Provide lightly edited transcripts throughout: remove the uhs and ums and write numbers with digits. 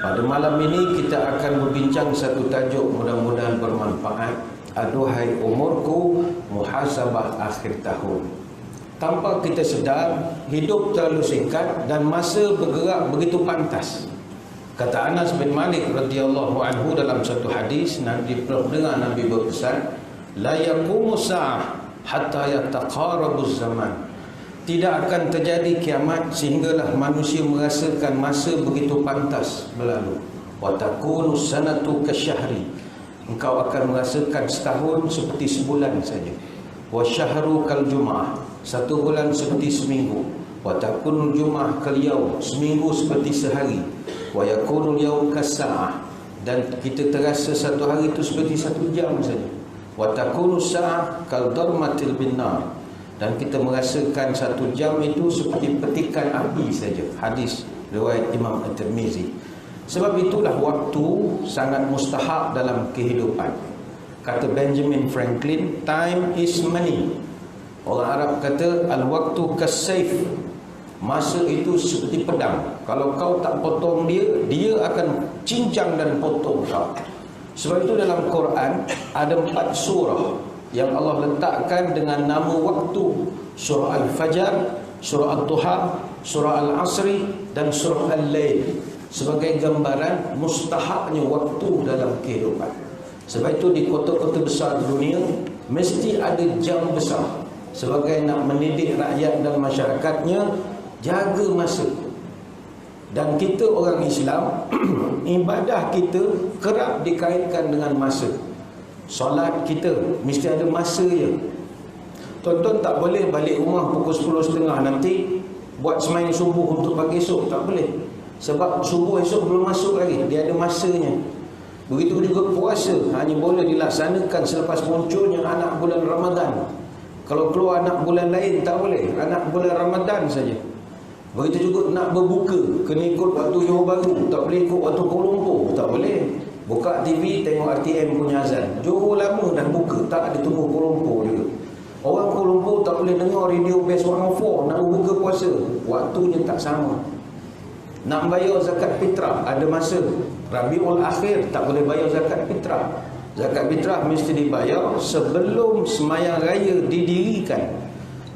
Pada malam ini kita akan berbincang satu tajuk mudah-mudahan bermanfaat. Aduhai umurku, muhasabah akhir tahun. Tanpa kita sedar, hidup terlalu singkat dan masa bergerak begitu pantas. Kata Anas bin Malik radhiyallahu anhu dalam satu hadis, Nabi dengar Nabi berpesan, la yaqumu sa'ah hatta yataqarabuz zaman. Tidak akan terjadi kiamat sehinggalah manusia merasakan masa begitu pantas berlalu. Wa takunu sanatu kasyahri. Engkau akan merasakan setahun seperti sebulan saja. Wa syahru kal jum'ah. Satu bulan seperti seminggu. Wa takunu jum'ah kal yaum. Seminggu seperti sehari. Wa yakunu yaum kas-sa'ah. Dan kita terasa satu hari itu seperti satu jam saja. Wa takunu sa'ah kal darmatil binnar. Dan kita merasakan satu jam itu seperti petikan api saja. Hadis riwayat Imam At-Tirmizi. Sebab itulah waktu sangat mustahak dalam kehidupan. Kata Benjamin Franklin, time is money. Orang Arab kata al-waktu kas-saif. Masa itu seperti pedang. Kalau kau tak potong dia, dia akan cincang dan potong kau. Sebab itu dalam Quran ada 4 surah yang Allah letakkan dengan nama waktu. Surah Al-Fajr, Surah Al-Duha, Surah Al-Asri dan Surah Al-Lail, sebagai gambaran mustahaknya waktu dalam kehidupan. Sebab itu di kota-kota besar dunia mesti ada jam besar, sebagai nak mendidik rakyat dan masyarakatnya jaga masa. Dan kita orang Islam ibadah kita kerap dikaitkan dengan masa. Solat kita mesti ada masa je. Tuan-tuan tak boleh balik rumah pukul 10.30 nanti buat semain subuh untuk pagi esok. Tak boleh. Sebab subuh esok belum masuk lagi. Dia ada masanya. Begitu juga puasa hanya boleh dilaksanakan selepas munculnya anak bulan Ramadan. Kalau keluar anak bulan lain tak boleh. Anak bulan Ramadan saja. Begitu juga nak berbuka, kena ikut waktu Johor Bahru. Tak boleh ikut waktu Kuala Lumpur. Tak boleh. Buka TV, tengok RTM punya azan. Johor lama dah buka, tak ada tunggu Kuala Lumpur juga. Orang Kuala Lumpur tak boleh dengar radio Best 104 nak buka puasa. Waktunya tak sama. Nak bayar zakat fitrah, ada masa. Rabiul Akhir tak boleh bayar zakat fitrah. Zakat fitrah mesti dibayar sebelum semayang raya didirikan.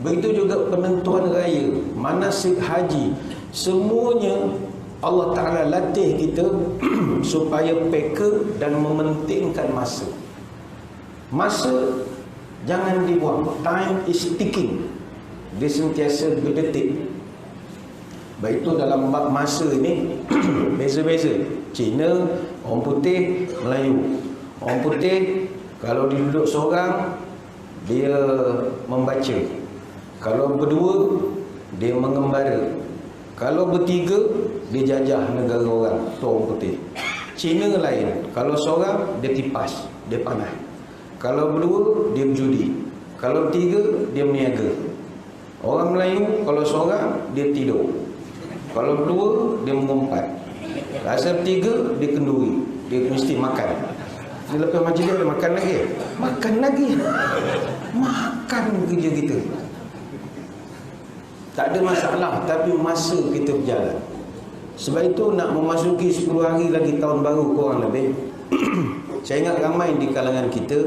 Begitu juga penentuan raya, manasik haji. Semuanya Allah Ta'ala latih kita supaya peka dan mementingkan masa. Masa jangan dibuang. Time is ticking. Dia sentiasa berdetik. Baik itu dalam bab masa ini beza-beza. Cina, orang putih, Melayu. Orang putih kalau dia duduk seorang dia membaca. Kalau berdua dia mengembara. Kalau bertiga dia jajah negara orang. Tu orang putih. Cina lain. Kalau seorang dia tipas, dia panah. Kalau berdua dia berjudi. Kalau tiga dia meniaga. Orang Melayu kalau seorang dia tidur. Kalau berdua dia mengumpat. Rasa tiga dia kenduri. Dia mesti makan. Dia lepas majlis dia makan lagi. Makan lagi. Makan kerja kita. Tak ada masalah, tapi masa kita berjalan. Sebab itu nak memasuki 10 hari lagi tahun baru kurang lebih. Saya ingat ramai di kalangan kita,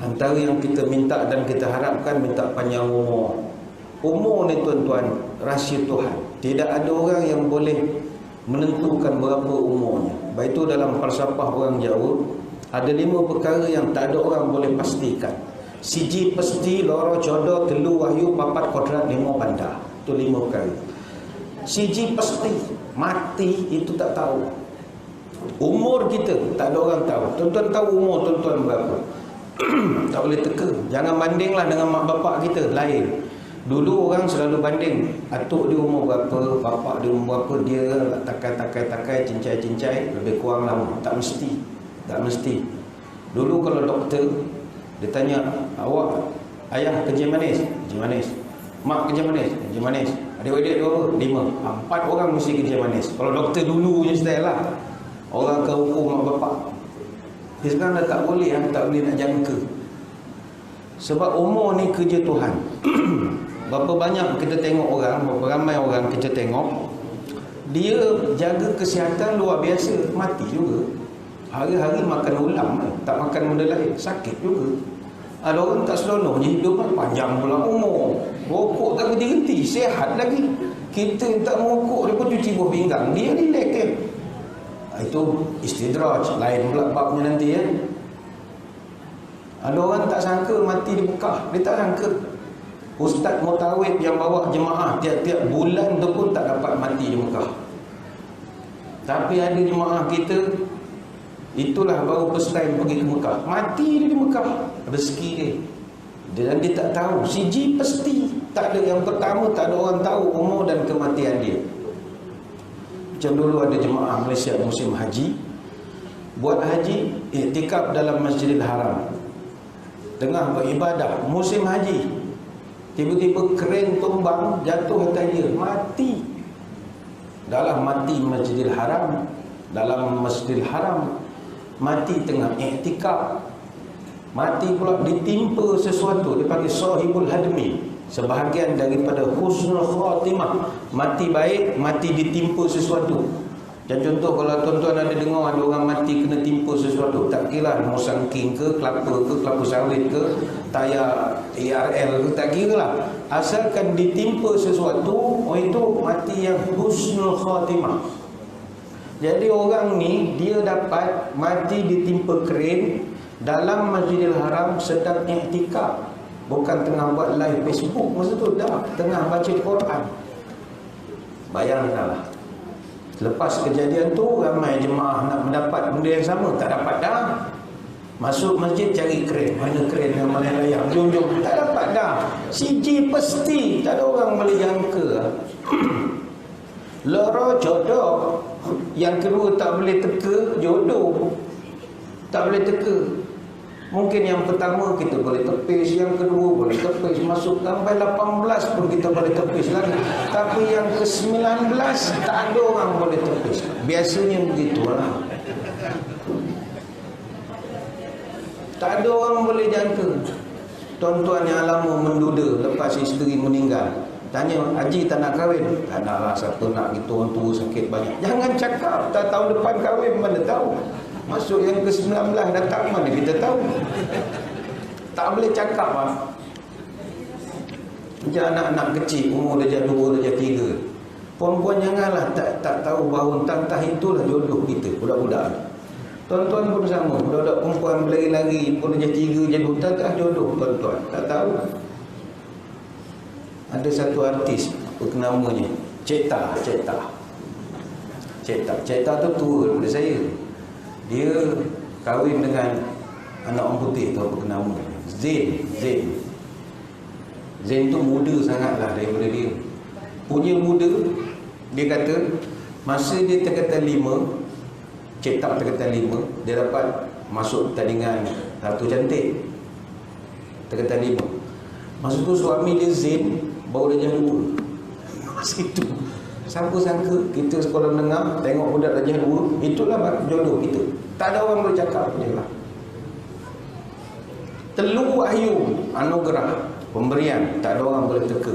antara yang kita minta dan kita harapkan minta panjang umur. Umur ni tuan-tuan, rahsia Tuhan. Tidak ada orang yang boleh menentukan berapa umurnya. Baik itu dalam falsafah orang Jawa, ada 5 perkara yang tak ada orang boleh pastikan. Siji pasti, loro jodoh, telu wahyu, papat kodrat, 5 pandai. Itu 5 perkara. Siji pasti, mati itu tak tahu. Umur kita tak ada orang tahu. Tuan-tuan tahu umur tuan-tuan berapa? Tak boleh teka. Jangan bandinglah dengan mak bapak kita, lain. Dulu orang selalu banding, atuk dia umur berapa, bapak dia umur berapa, dia takai, cincai, lebih kurang lama. Tak mesti. Tak mesti. Dulu kalau doktor dia tanya, awak ayah kerja manis? Kerja manis. Mak kerja manis? Kerja manis. Adik-adik berapa? 5. 4 orang mesti kerja manis. Kalau doktor dulu je style lah. Orang ke hukum mak bapak. Dia sekarang dah tak boleh, tak boleh nak jangka. Sebab umur ni kerja Tuhan. Berapa banyak kita tengok orang, berapa ramai orang kita tengok, dia jaga kesihatan luar biasa, mati juga. Hari-hari makan ulam, tak makan benda lain, sakit juga. Ada orang tak seronoknya hidup panjang pula umur, rokok tak berhenti, sihat lagi. Kita tak merokok, dia pun cuci buah pinggang, dia relax kan. Itu istidraj, lain pula babnya nanti ya. Ada orang tak sangka mati di Mekah, dia tak sangka. Ustaz Mutawid yang bawa jemaah tiap-tiap bulan tu pun tak dapat mati di Mekah. Tapi ada jemaah kita, itulah baru first time pergi ke Mekah, mati dia di Mekah, rezeki dia. Dan dia tak tahu, siji pasti tak ada. Yang pertama, tak ada orang tahu umur dan kematian dia. Macam dulu ada jemaah Malaysia musim haji, buat haji, iktikaf dalam Masjidil Haram, tengah beribadah musim haji, tiba-tiba kren tumbang jatuh atas dia, mati. Dalam mati Masjidil Haram, dalam Masjidil Haram, mati tengah iktikaf, mati pula ditimpa sesuatu, dipanggil sahibul hadmi. Sebahagian daripada husnul khatimah, mati baik, mati ditimpa sesuatu. Dan contoh kalau tuan-tuan ada dengar ada orang mati kena timpa sesuatu, tak kira musang king ke, kelapa sawit ke, tayar ARL ke, tak kira lah, asalkan ditimpa sesuatu, itu mati yang husnul khatimah. Jadi orang ni dia dapat mati ditimpa kren dalam Masjidil Haram sedang iktikaf, bukan tengah buat live Facebook masa tu, dah tengah baca Quran. Bayangkanlah, lepas kejadian tu ramai jemaah nak mendapat benda yang sama, tak dapat dah. Masuk masjid cari kren, mana kren yang mana layang, jom tak dapat dah. Siji pasti tak ada orang boleh jangka. Loro jodoh. Yang kedua tak boleh teka, jodoh tak boleh teka. Mungkin yang pertama kita boleh tepis, yang kedua boleh tepis, masuk sampai 18 pun kita boleh tepis lagi. Tapi yang ke-19 tak ada orang boleh tepis. Biasanya begitulah. Tak ada orang boleh jangka. Tuan-tuan yang lama menduda lepas isteri meninggal, tanya, Haji tak nak kahwin? Tak nak lah, siapa nak gitu, orang tua sakit banyak. Jangan cakap, tak tahun depan kahwin, mana tahu. Masuk yang ke-19 datang, mana kita tahu. Tak boleh cakap lah. Macam anak-anak kecil, umur darjah 2, darjah 3. Puan-puan janganlah tak tahu bahawa entah itulah jodoh kita, budak-budak. Tuan-tuan pun sama, budak-budak perempuan berlari-lari, pun darjah 3, darjah 2, tak jodoh tuan-tuan, tak tahu. Ada satu artis, apa namanya, Ceta tu tua daripada saya. Dia kahwin dengan anak orang putih tu, apa nama, Zain tu muda sangatlah daripada dia. Punya muda, dia kata masa dia tingkatan 5, cetak tingkatan 5, dia dapat masuk pertandingan Ratu Cantik tingkatan 5. Masa tu suami dia Zain baru darjah 2. Masa itu siapa sangka kita sekolah menengah tengok budak darjah 2, itulah jodoh kita. Tak ada orang boleh cakap je lah. Telu wahyu, anugerah, pemberian, tak ada orang boleh teka.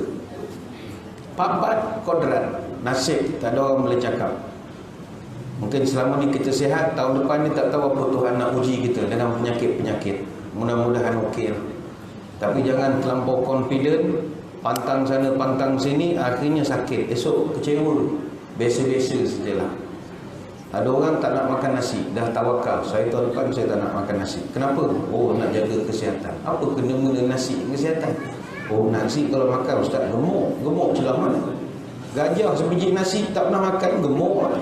4 kodrat, nasib, tak ada orang boleh cakap. Mungkin selama ni kita sihat, tahun depan ni tak tahu apa Tuhan nak uji kita dengan penyakit-penyakit. Mudah-mudahan okey lah. Tapi jangan terlampau confident, pantang sana pantang sini, akhirnya sakit, esok kecewa. Biasa-biasa sajalah. Ada orang tak nak makan nasi, dah tawakal, saya tahun depan saya tak nak makan nasi. Kenapa? Oh, nak jaga kesihatan. Apa kena-mena nasi kesihatan? Oh, nasi kalau makan ustaz gemuk celah mana? Gajah sebiji nasi tak pernah makan, gemuk lah.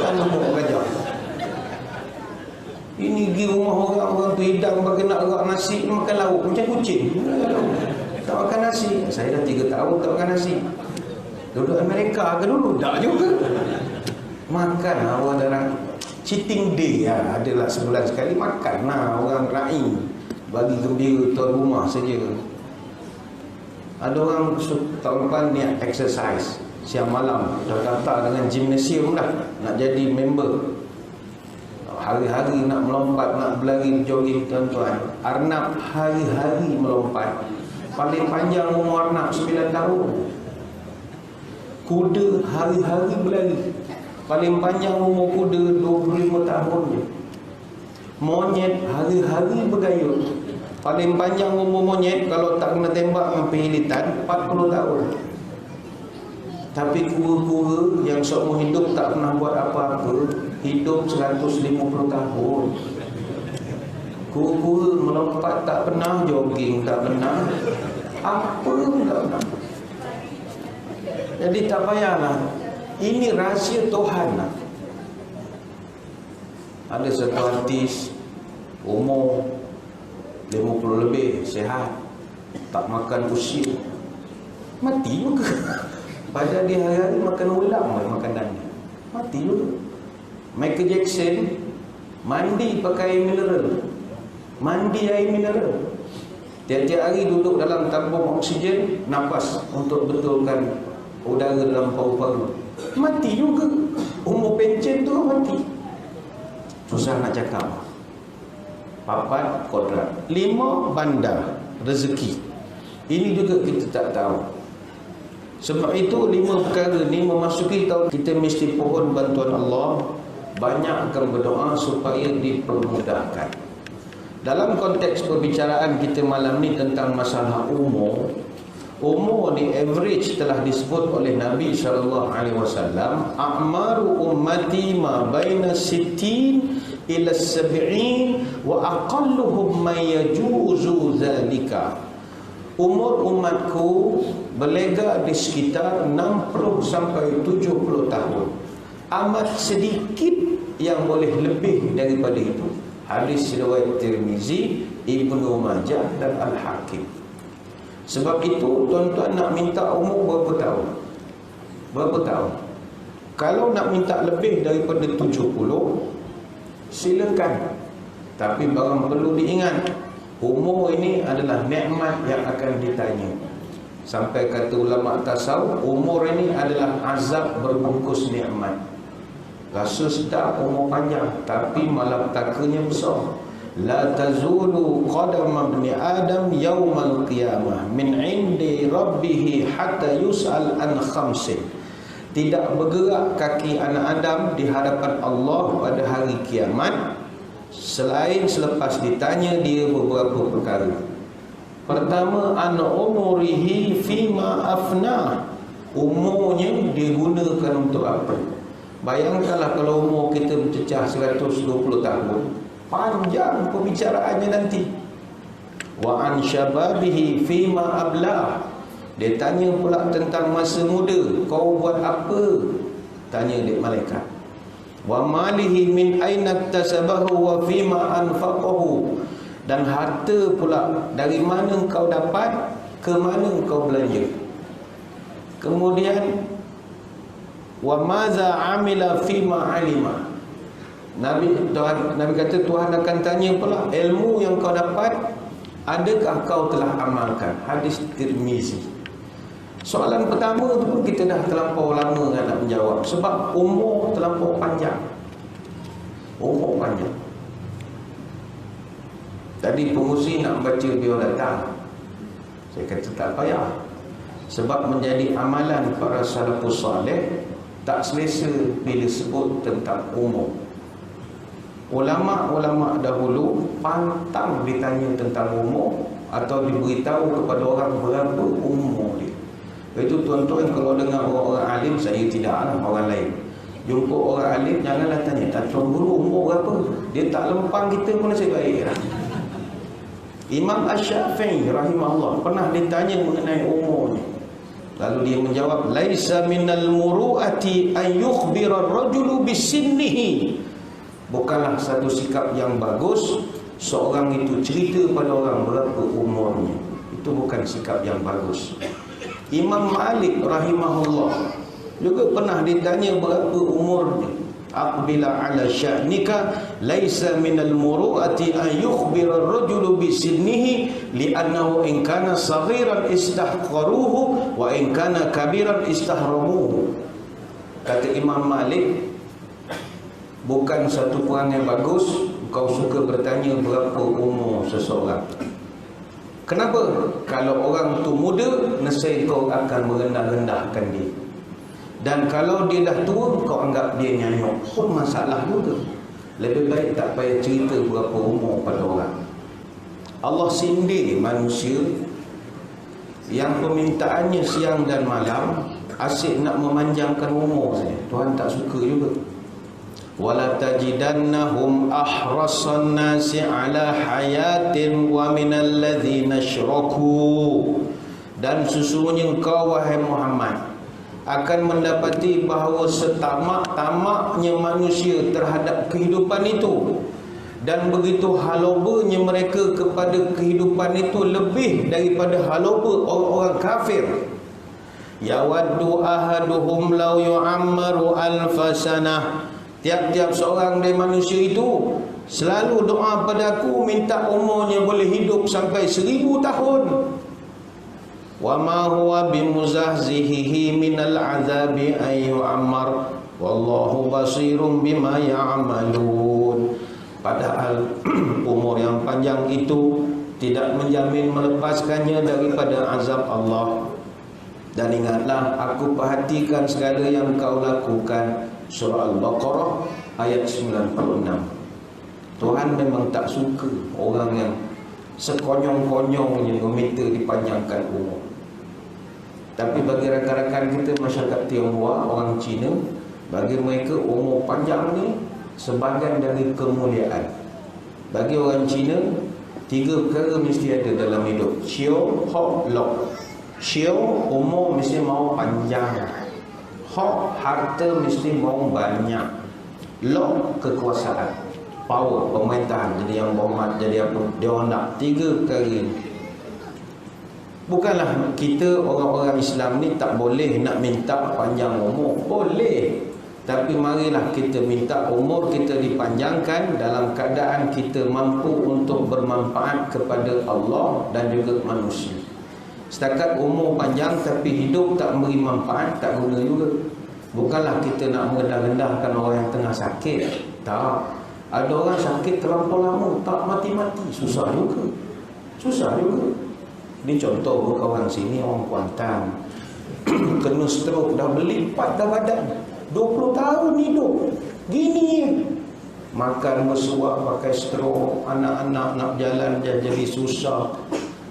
Kan gemuk gajah. Ini pergi rumah orang tu hidang bagi nak gerak nasi, makan lauk macam kucing. Tak makan nasi. Saya dah 3 tahun tak makan nasi. Duduk Amerika ke dulu? Tak juga. Makan orang darah cheating day ya, adalah sebulan sekali makan lah orang raih, bagi gembira tuan rumah saja. Ada orang tahun depan niat exercise siang malam, dah daftar dengan gymnasium dah, nak jadi member. Hari-hari nak melompat, nak berlari jogging tuan-tuan. Arnab hari-hari melompat. Paling panjang umur Arnab 9 tahun. Kuda hari-hari berlari. Paling panjang umur kuda 25 tahun je. Monyet hari-hari bergayut. Paling panjang umur monyet kalau tak kena tembak sampai hilitan 40 tahun. Tapi kura-kura yang seumur hidup tak pernah buat apa-apa, hidup 150 tahun. Kura-kura melompat tak pernah, jogging tak pernah, apa pun tak pernah. Jadi tak payahlah. Ini rahsia Tuhan lah. Ada satu artis umur 50 lebih, sihat, tak makan usia, mati juga. Padahal dia hari-hari makan ulam makanannya, mati juga. Michael Jackson mandi pakai air mineral, mandi air mineral. Tiap-tiap hari duduk dalam tabung oksigen, nafas untuk betulkan udara dalam paru-paru, mati juga. Umur pencen tu mati. Susah nak cakap. 4 kodrat, 5 bandar rezeki. Ini juga kita tak tahu. Sebab itu 5 perkara ni memasuki tahun, kita mesti pohon bantuan Allah, banyakkan berdoa supaya dipermudahkan. Dalam konteks perbicaraan kita malam ni tentang masalah umur, umur di average telah disebut oleh Nabi SAW, a'maru ummati ma baina 60 ila 70 wa aqalluhum man yajuzu zalika. Umur umatku berlega di sekitar 60 sampai 70 tahun. Amat sedikit yang boleh lebih daripada itu. Hadis riwayat Tirmizi, Ibnu Majah dan Al-Hakim. Sebab itu tuan-tuan nak minta umur berapa tahun? Berapa tahun? Kalau nak minta lebih daripada 70, silakan. Tapi barang perlu diingat, umur ini adalah nikmat yang akan ditanya. Sampai kata ulama tasawuf, umur ini adalah azab berbungkus nikmat. Rasa sedap umur panjang, tapi malapetaka besar. La tazulu qadama ibni Adam yaumal qiyamah min indi rabbih hatta yus'al an khamsin. Tidak bergerak kaki anak Adam di hadapan Allah pada hari kiamat selain selepas ditanya dia beberapa perkara. Pertama, an umurihi fima afna. Umurnya digunakan untuk apa? Bayangkanlah kalau umur kita mencecah 120 tahun, panjang pembicaraannya nanti. Wa an syababihi fima ablah. Dia tanya pula tentang masa muda, kau buat apa? Tanya dia malaikat. Wa malihi min aina tasabahu wa fima anfaqahu. Dan harta pula dari mana kau dapat, ke mana kau belanja. Kemudian wa maza amila fima alima. Nabi kata Tuhan akan tanya pula ilmu yang kau dapat, adakah kau telah amalkan? Hadis Tirmizi. Soalan pertama tu pun kita dah terlampau lama nak menjawab, sebab umur terlampau panjang. Umur panjang. Tadi pengusi nak baca biodata, saya kata tak payah, sebab menjadi amalan para salafus salih tak selesa bila sebut tentang umur. Ulama-ulama dahulu pantang ditanya tentang umur atau diberitahu kepada orang berapa umur dia. Itu tuan-tuan kalau dengar orang-orang alim, saya tidaklah orang lain, jumpa orang alim janganlah tanya, tak tuan guru umur berapa? Dia tak lempang kita pun nasib baik lah. Imam Asy-Syafi'i rahimahullah pernah ditanya mengenai umurnya, lalu dia menjawab, laisa minal muru'ati an yukhbira ar-rajulu bisinnihi. Bukanlah satu sikap yang bagus seorang itu cerita pada orang berapa umurnya. Itu bukan sikap yang bagus. Imam Malik rahimahullah juga pernah ditanya berapa umurnya. Aqbila ala sya'nika laisa minal muru'ati an yukhbira ar-rajulu bisinnihi li'annahu in kana saghiran istahqaruhu wa in kana kabiran istahramuhu. Kata Imam Malik, bukan satu perangai bagus kau suka bertanya berapa umur seseorang. Kenapa? Kalau orang tu muda, nescaya kau akan merendah-rendahkan dia. Dan kalau dia dah tua, kau anggap dia nyanyuk, pun masalah juga. Lebih baik tak payah cerita berapa umur pada orang. Allah sindir manusia yang permintaannya siang dan malam, asyik nak memanjangkan umur saja. Tuhan tak suka juga. Wala tajidannahum ahrasan nasi ala hayatin wa minal ladzina asyraku. Dan sesungguhnya engkau wahai Muhammad akan mendapati bahawa setamak-tamaknya manusia terhadap kehidupan itu, dan begitu halobanya mereka kepada kehidupan itu lebih daripada haloba orang-orang kafir. Yawaddu ahaduhum law yu'ammaru alfasanah. Tiap-tiap seorang dari manusia itu selalu doa pada aku, minta umurnya boleh hidup sampai 1000 tahun. Wa ma huwa bimuzahzihi minal azabi ay yu'ammar wallahu basirum bima ya'malun. Padahal umur yang panjang itu tidak menjamin melepaskannya daripada azab Allah. Dan ingatlah, aku perhatikan segala yang kau lakukan. Surah Al-Baqarah ayat 96. Tuhan memang tak suka orang yang sekonyong-konyongnya meminta dipanjangkan umur. Tapi bagi rakan-rakan kita masyarakat Tionghoa, orang Cina, bagi mereka umur panjang ni sebahagian dari kemuliaan. Bagi orang Cina, 3 perkara mesti ada dalam hidup. Xiao, Hok, Lok. Xiao, umur mesti mau panjang. Hok, harta mesti mau banyak. Lok, kekuasaan, power, pemerintahan, jadi yang berhormat, jadi apa dia orang nak. 3 perkara ni. Bukanlah kita orang-orang Islam ni tak boleh nak minta panjang umur. Boleh. Tapi marilah kita minta umur kita dipanjangkan dalam keadaan kita mampu untuk bermanfaat kepada Allah dan juga manusia. Setakat umur panjang tapi hidup tak memberi manfaat, tak guna juga. Bukanlah kita nak merendah-rendahkan orang yang tengah sakit. Tak. Ada orang sakit terlampau lama, tak mati-mati, susah juga. Susah juga. Ini contoh kawan sini, orang Kuantan. Kena stroke, dah berlipat dah badan. 20 tahun hidup gini. Makan bersuap pakai stroke, anak-anak nak jalan jadi susah.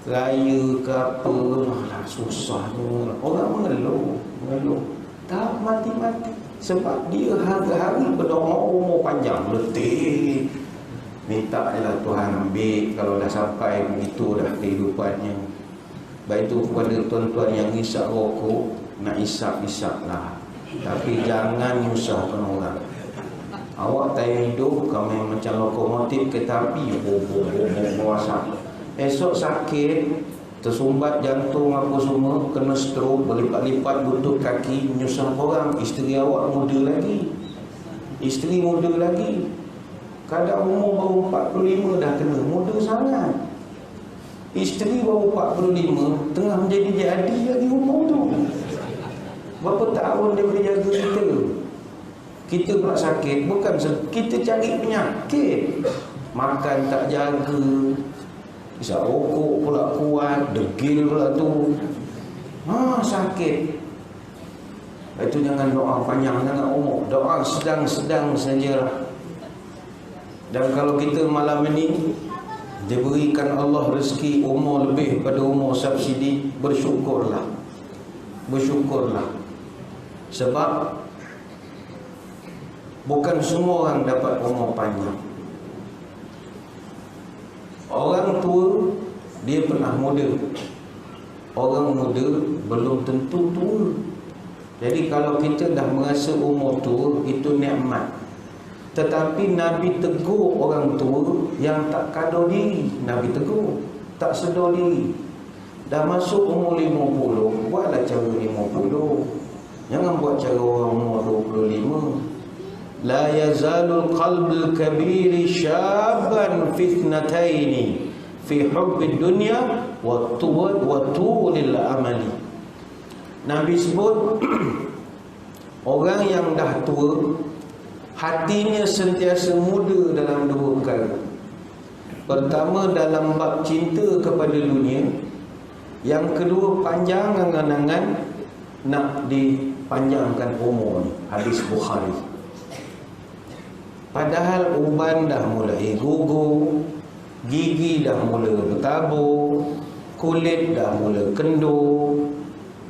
Raya ke apa, malah susahnya. Orang mengeluh. Tak mati-mati. Sebab dia hari-hari berdoa umur panjang. Letih. Minta jelah Tuhan ambil. Kalau dah sampai begitu dah kehidupannya. Baik itu kepada tuan-tuan yang isap rokok, nak isap-isap lah. Tapi jangan nyusahkan orang. Awak tak hidup, kami macam lokomotif kereta api. Asap. Esok sakit, tersumbat jantung apa semua, kena stroke, berlipat-lipat lutut kaki, nyusah orang. Isteri awak muda lagi. Isteri muda lagi. Kadang umur baru 45 dah kena, muda sangat. Isteri baru 45, tengah menjadi jadi lagi umur tu. Berapa tahun dia boleh jaga kita? Kita pula sakit, bukan kita cari penyakit. Makan tak jaga, isap rokok pula kuat, degil pula tu. Sakit. Itu jangan doa panjang sangat umur. Doa sedang-sedang sajalah. Dan kalau kita malam ini diberikan Allah rezeki umur lebih pada umur subsidi, bersyukurlah. Bersyukurlah. Sebab bukan semua orang dapat umur panjang. Orang tua dia pernah muda. Orang muda belum tentu tua. Jadi kalau kita dah merasa umur tua, itu nikmat. Tetapi Nabi tegur orang tua yang tak kadar diri. Nabi tegur, tak sedar diri. Dah masuk umur 50, buatlah cara 50. Jangan buat cara orang umur 25. La yazalul qalbul kabiri syaban fitnataini fi hubbid dunya wa tulil amali. Nabi sebut orang yang dah tua hatinya sentiasa muda dalam 2 perkara. Pertama, dalam bab cinta kepada dunia. Yang kedua, panjang angan-angan nak panjangkan umur ni. Hadis Bukhari. Padahal uban dah mulai gugur, gigi dah mula bertabur, kulit dah mula kendur,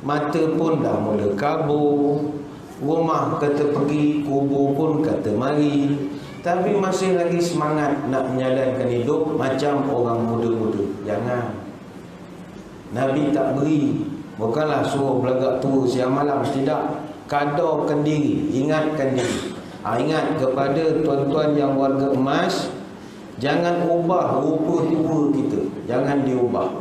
mata pun dah mula kabur, rumah kata pergi, kubur pun kata mari, tapi masih lagi semangat nak menjalankan hidup macam orang muda-muda. Jangan. Nabi tak beri, bukanlah suruh belagak tua siang malam, tidak. Kadarkan diri, ingatkan diri. Ingat kepada tuan-tuan yang warga emas, jangan ubah rupa tua kita, jangan diubah.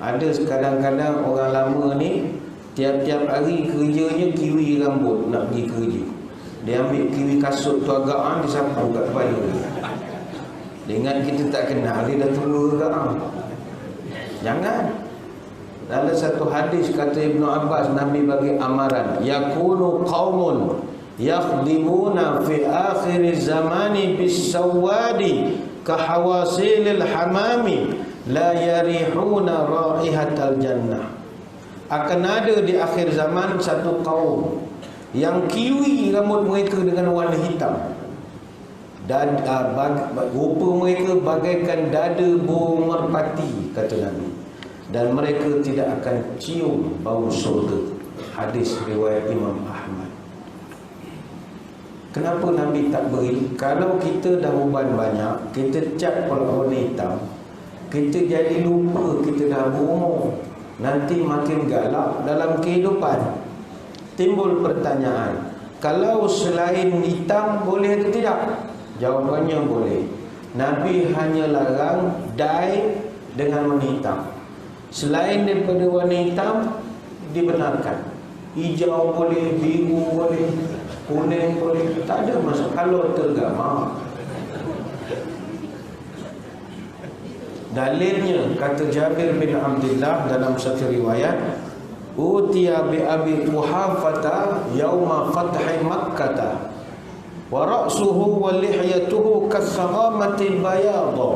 Ada kadang-kadang orang lama ni tiap-tiap hari kerjanya kiwi rambut nak pergi kerja. Dia ambil kiwi kasut tu agak dia sapu kat kepala dia. Dia ingat kita tak kenal, dia dah tua agak. Jangan. Dalam satu hadis kata Ibnu Abbas, Nabi bagi amaran, yakunu qaumun yakhdimuna fi akhir zamani bis sawadi kahawasilil hamami la yarihuna raihatal jannah. Akan ada di akhir zaman satu kaum yang kiwi rambut mereka dengan warna hitam, dan rupa mereka bagaikan dada burung merpati, kata Nabi, dan mereka tidak akan cium bau syurga. Hadis riwayat Imam Ahmad. Kenapa Nabi tak beri? Kalau kita dah uban banyak, kita cat warna hitam, kita jadi lupa kita dah berumur, nanti makin galak dalam kehidupan. Timbul pertanyaan, kalau selain hitam boleh atau tidak? Jawapannya boleh. Nabi hanya larang dye dengan warna hitam. Selain daripada warna hitam dibenarkan. Hijau boleh, biru boleh, kuning boleh, tak ada masalah kalau tergama. Dalilnya kata Jabir bin Abdullah dalam satu riwayat, utiya bi Abi Quhafata yauma fathi Makkah wa ra'suhu wa lihyatuhu kasaghamati bayadha.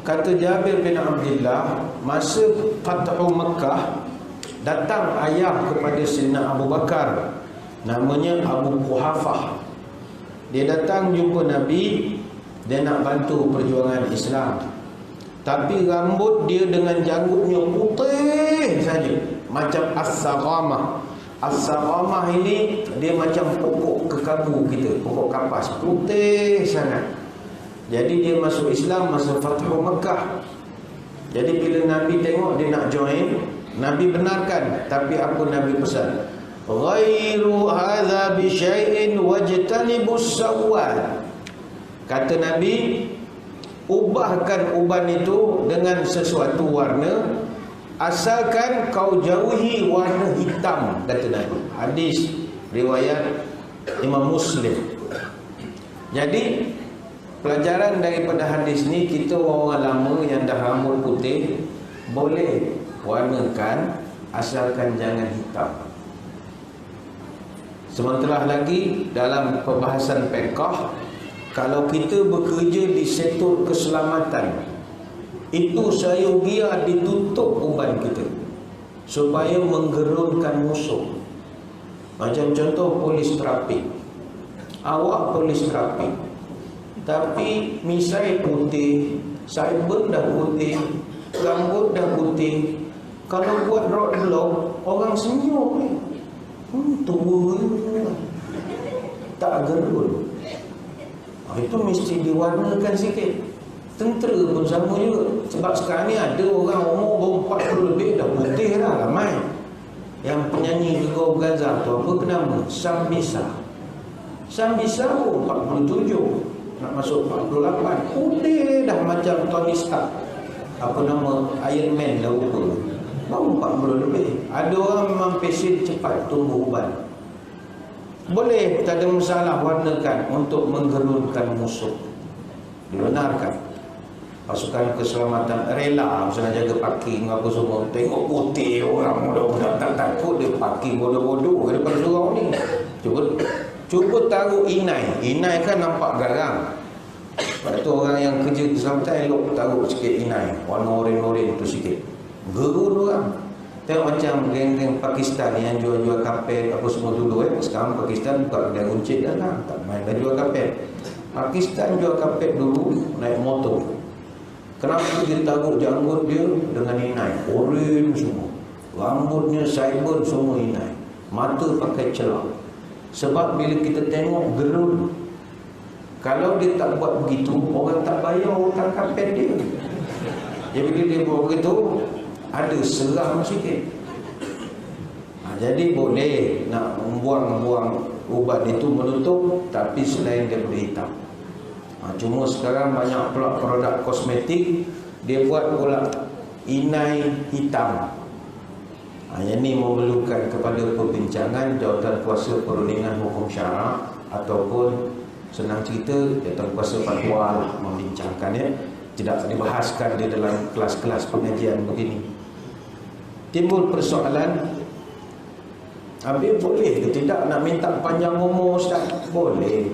Kata Jabir bin Abdullah, masa Fathu Makkah datang ayah kepada Sayyidina Abu Bakar, namanya Abu Quhafah. Dia datang jumpa Nabi, dia nak bantu perjuangan Islam, tapi rambut dia dengan janggutnya putih saja, macam as-saghamah. As-saghamah ini dia macam pokok kekabu kita, pokok kapas, putih sangat. Jadi dia masuk Islam masa Fathu Makkah. Jadi bila Nabi tengok dia nak join, Nabi benarkan, tapi apa Nabi pesan? Ghairu hadza bi syai'in wajtanibus sawad. Kata Nabi, ubahkan uban itu dengan sesuatu warna, asalkan kau jauhi warna hitam, kata Nabi. Hadis riwayat Imam Muslim. Jadi pelajaran daripada hadis ni, kita orang lama yang dah rambut putih boleh warnakan asalkan jangan hitam. Sementara lagi dalam perbahasan fiqh, kalau kita bekerja di sektor keselamatan, itu sayogia ditutup uban kita supaya menggerunkan musuh. Macam contoh polis trafik. Awak polis trafik, tapi misai putih, cyber dah putih, rambut dah putih. Kalau buat roadblock, orang senyum. Tua tak gerun. Itu mesti diwarnakan sikit. Tentera pun sama juga. Sebab sekarang ni ada orang umur 40 lebih dah putih dah ramai. Yang penyanyi Gregor Gaza tu apa kenapa? Sambisa. Sambisa pun 47, nak masuk 48. Putih dah macam Tony Stark. Apa nama? Iron Man dah rupa. Baru 40 lebih. Ada orang memang pesen cepat tumbuh uban. Boleh, tak ada masalah warnakan untuk menggerunkan musuh. Dibenarkan. Pasukan keselamatan rela misalnya jaga parking apa semua, tengok putih orang muda-muda tak takut dia parking bodoh-bodoh daripada surau ni. Cuba taruh inai. Inai kan nampak garang. Lepas tu orang yang kerja keselamatan elok taruh sikit inai, warna oren-oren tu sikit. Gerun orang. Tengok macam geng-geng Pakistan yang jual-jual kapet apa semua dulu Sekarang Pakistan bukan dia runcit dah lah, tak main dah jual kapet. Pakistan jual kapet dulu naik motor. Kenapa dia taruh janggut dia dengan inai? Orange semua. Rambutnya sideburn semua inai. Mata pakai celak. Sebab bila kita tengok gerun, kalau dia tak buat begitu, orang tak bayar hutang kapet dia. Jadi bila dia buat begitu, ada seram sikit. Jadi boleh nak buang-buang ubat itu menutup, tapi selain daripada hitam. Cuma sekarang banyak pula produk kosmetik dia buat pula inai hitam. Yang ini memerlukan kepada perbincangan Jawatan Kuasa Perundingan Hukum Syarak, ataupun senang cerita Jawatan Kuasa Fatwa lah membincangkannya. Tidak dibahaskan di dalam kelas-kelas pengajian begini. Timbul persoalan, habis boleh ke tidak nak minta panjang umur Ustaz? Boleh.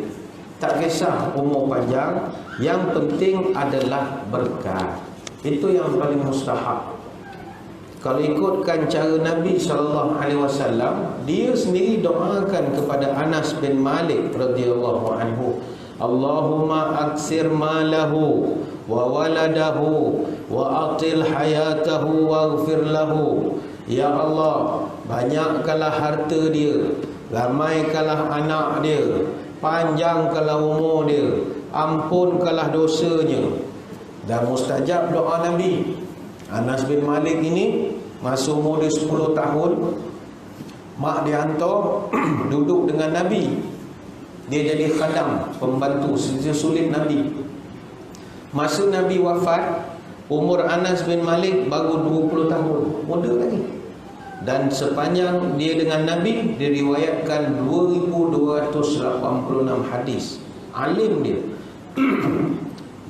Tak kisah umur panjang, yang penting adalah berkah. Itu yang paling mustahab. Kalau ikutkan cara Nabi SAW, dia sendiri doakan kepada Anas bin Malik radhiyallahu anhu, Allahumma aksir malahu wa waladahu wa atil hayatahu waghfir lahu. Ya Allah, banyakkanlah harta dia, ramaikanlah anak dia, panjangkanlah umur dia, ampunkanlah dosanya. Dan mustajab doa Nabi. Anas bin Malik ini masa umur dia 10 tahun, mak dia hantar duduk dengan Nabi. Dia jadi khadam, pembantu, sulit Nabi. Masa Nabi wafat, umur Anas bin Malik baru 20 tahun, muda lagi. Dan sepanjang dia dengan Nabi, diriwayatkan 2286 hadis. Alim dia.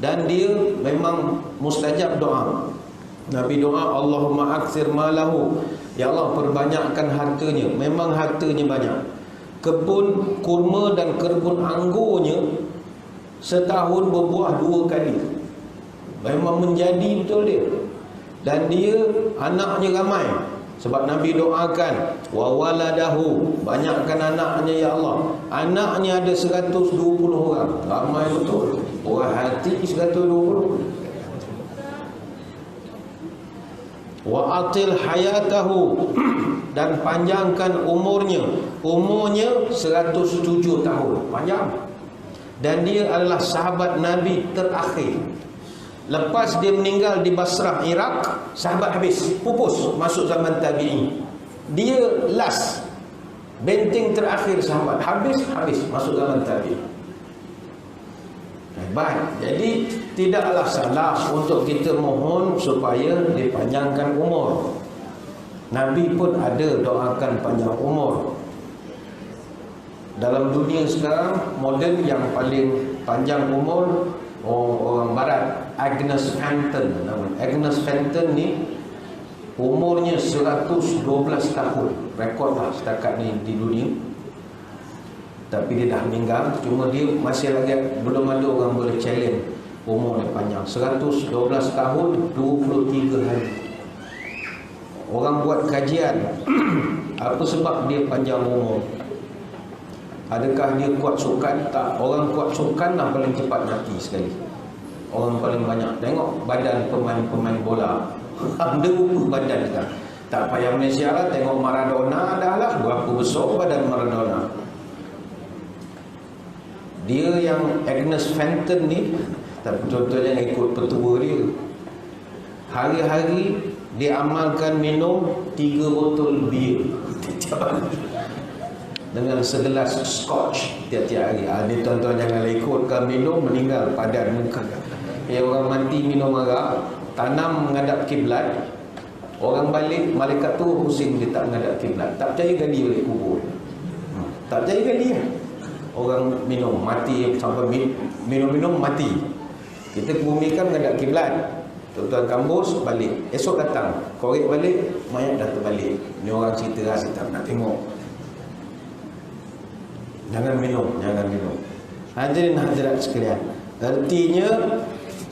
Dan dia memang mustajab doa. Nabi doa, Allahumma aksir malahu, ya Allah perbanyakkan hartanya. Memang hartanya banyak. Kebun kurma dan kebun anggurnya setahun berbuah 2 kali. Memang menjadi betul dia. Dan dia anaknya ramai. Sebab Nabi doakan, wa waladahu, banyakkan anaknya ya Allah. Anaknya ada 120 orang. Ramai betul. Orang hati 120. Wa atil hayatahu, dan panjangkan umurnya. Umurnya 107 tahun, panjang. Dan dia adalah sahabat Nabi terakhir. Lepas dia meninggal di Basrah, Iraq, sahabat habis, pupus masuk zaman tabi'in. Dia last, benteng terakhir sahabat, habis masuk zaman tabi'in. Hebat. Jadi tidaklah salah untuk kita mohon supaya dipanjangkan umur. Nabi pun ada doakan panjang umur. Dalam dunia sekarang moden yang paling panjang umur orang barat, Agnes Fenton namanya. Agnes Fenton ni umurnya 112 tahun. Rekod lah setakat ni di dunia. Tapi dia dah meninggal. Cuma dia masih lagi belum ada orang boleh challenge umur yang panjang. 112 tahun 23 hari. Orang buat kajian apa sebab dia panjang umur. Adakah dia kuat sukan? Tak. Orang kuat sukan lah paling cepat mati sekali. Orang paling banyak. Tengok badan pemain-pemain bola. Ada badan sekarang. Tak payah Malaysia lah. Tengok Maradona dah lah. Berapa besar badan Maradona. Dia yang Agnes Fenton ni, tapi contohnya ikut petua dia, hari-hari dia amalkan minum 3 botol bir dengan segelas scotch tiap-tiap hari. Dia tuan-tuan janganlah ikutkan minum, meninggal padan muka. Orang mati minum arak, tanam menghadap kiblat, orang balik, malaikat tu pusing dia tak menghadap kiblat. Tak percaya gali balik kubur. Tak percaya gali lah. Orang minum, mati sampai minum-minum mati. Kita bumikan menghadap kiblat. Tuan-tuan kampus balik. Esok datang, korek balik, mayat dah terbalik. Ni orang cerita lah, kita nak tengok. Jangan minum. Hadirin hadirat sekalian, artinya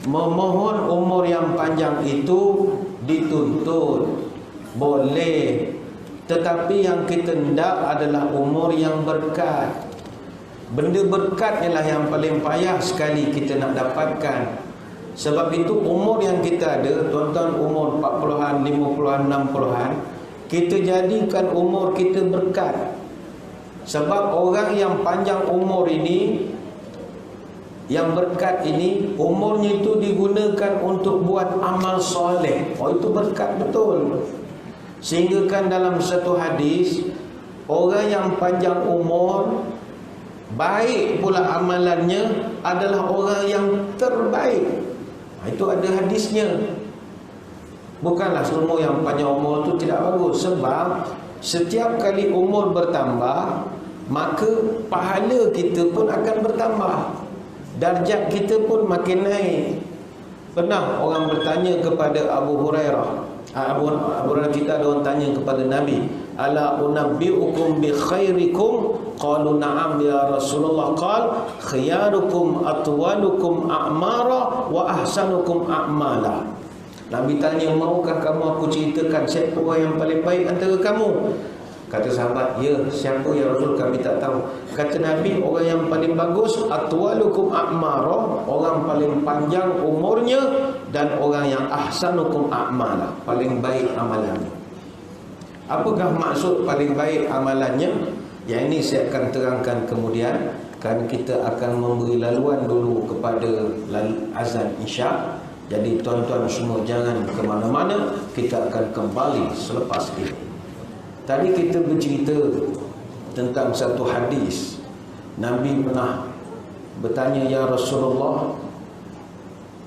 memohon umur yang panjang itu dituntut. Boleh. Tetapi yang kita hendak adalah umur yang berkat. Benda berkat ialah yang paling payah sekali kita nak dapatkan. Sebab itu umur yang kita ada, tuan-tuan, umur 40-an, 50-an, 60-an, kita jadikan umur kita berkat. Sebab orang yang panjang umur ini, yang berkat ini, umurnya itu digunakan untuk buat amal soleh. Oh, itu berkat betul. Sehingga kan dalam satu hadis, orang yang panjang umur, baik pula amalannya, adalah orang yang terbaik. Itu ada hadisnya. Bukanlah semua yang panjang umur itu tidak bagus. Sebab setiap kali umur bertambah, maka pahala kita pun akan bertambah, darjat kita pun makin naik. Pernah orang bertanya kepada Abu Hurairah, Abu Hurairah, kita ada orang tanya kepada Nabi, ala unabbiukum bi khairikum? Qalu na'am ya Rasulullah. Qal khiyarukum atwalukum a'mara wa ahsanukum a'mala. Nabi tanya, maukah kamu aku ceritakan siapa orang yang paling baik antara kamu? Kata sahabat, ya, siapa ya Rasul, kami tak tahu. Kata Nabi, orang yang paling bagus, atwalukum a'mara, orang paling panjang umurnya, dan orang yang ahsanukum a'mala, paling baik amalannya. Apakah maksud paling baik amalannya? Yang ini saya akan terangkan kemudian. Kan kita akan memberi laluan dulu kepada azan Isya. Jadi tuan-tuan semua jangan ke mana-mana, kita akan kembali selepas ini. Tadi kita bercerita tentang satu hadis. Nabi pernah bertanya, ya Rasulullah,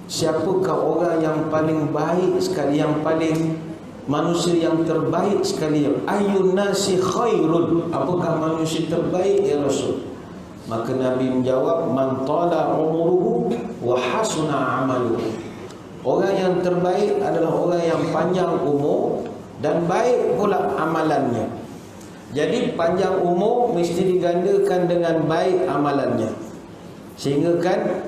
siapakah orang yang paling baik sekali, yang paling manusia yang terbaik sekali? Ayyun nasi khairun, apakah manusia terbaik ya Rasul? Maka Nabi menjawab, man tala umuruhu wa hasuna amaluhu. Orang yang terbaik adalah orang yang panjang umur dan baik pula amalannya. Jadi panjang umur mesti digandakan dengan baik amalannya. Sehingga kan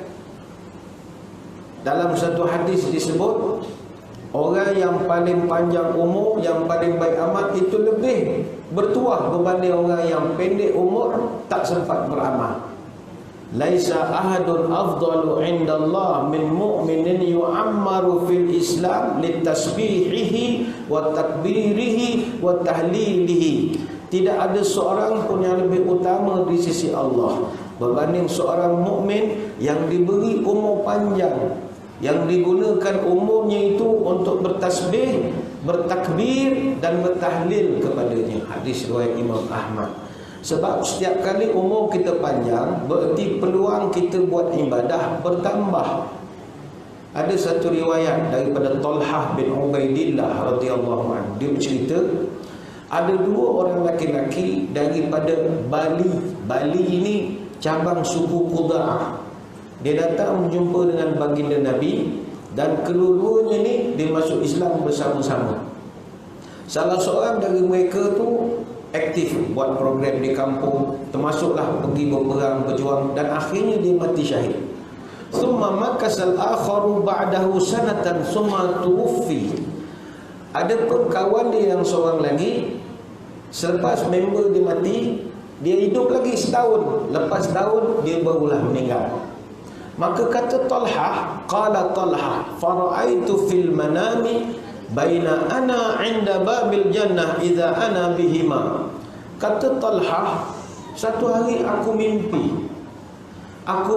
dalam satu hadis disebut, orang yang paling panjang umur, yang paling baik amal, itu lebih bertuah berbanding orang yang pendek umur, tak sempat beramal. Laisa ahadun afdalu indallah min mu'minin yu'ammaru fil Islam litasbihihi wa takbirihi wa tahlilihi. Tidak ada seorang pun yang lebih utama di sisi Allah berbanding seorang mukmin yang diberi umur panjang, yang digunakan umurnya itu untuk bertasbih, bertakbir dan bertahlil kepadanya. Hadis riwayat Imam Ahmad. Sebab setiap kali umur kita panjang, berarti peluang kita buat ibadah bertambah. Ada satu riwayat daripada Talhah bin Ubaidillah radhiyallahu anhu. Dia bercerita, ada dua orang laki-laki daripada Bali. Bali ini cabang suku Qudha'ah. Dia datang berjumpa dengan baginda Nabi, dan kedua-duanya ni dia masuk Islam bersama-sama. Salah seorang dari mereka tu aktif buat program di kampung, termasuklah pergi berperang, berjuang, dan akhirnya dia mati syahid. Summa makasal akharu ba'dahu sanatan summa tuwfi. Ada pun kawan dia yang seorang lagi, selepas member dia mati, dia hidup lagi setahun. Lepas setahun dia barulah meninggal. Maka kata Talhah, qala Talhah, fara'aitu fil manami baina ana 'inda babil jannah idza ana bihima. Kata Talhah, satu hari aku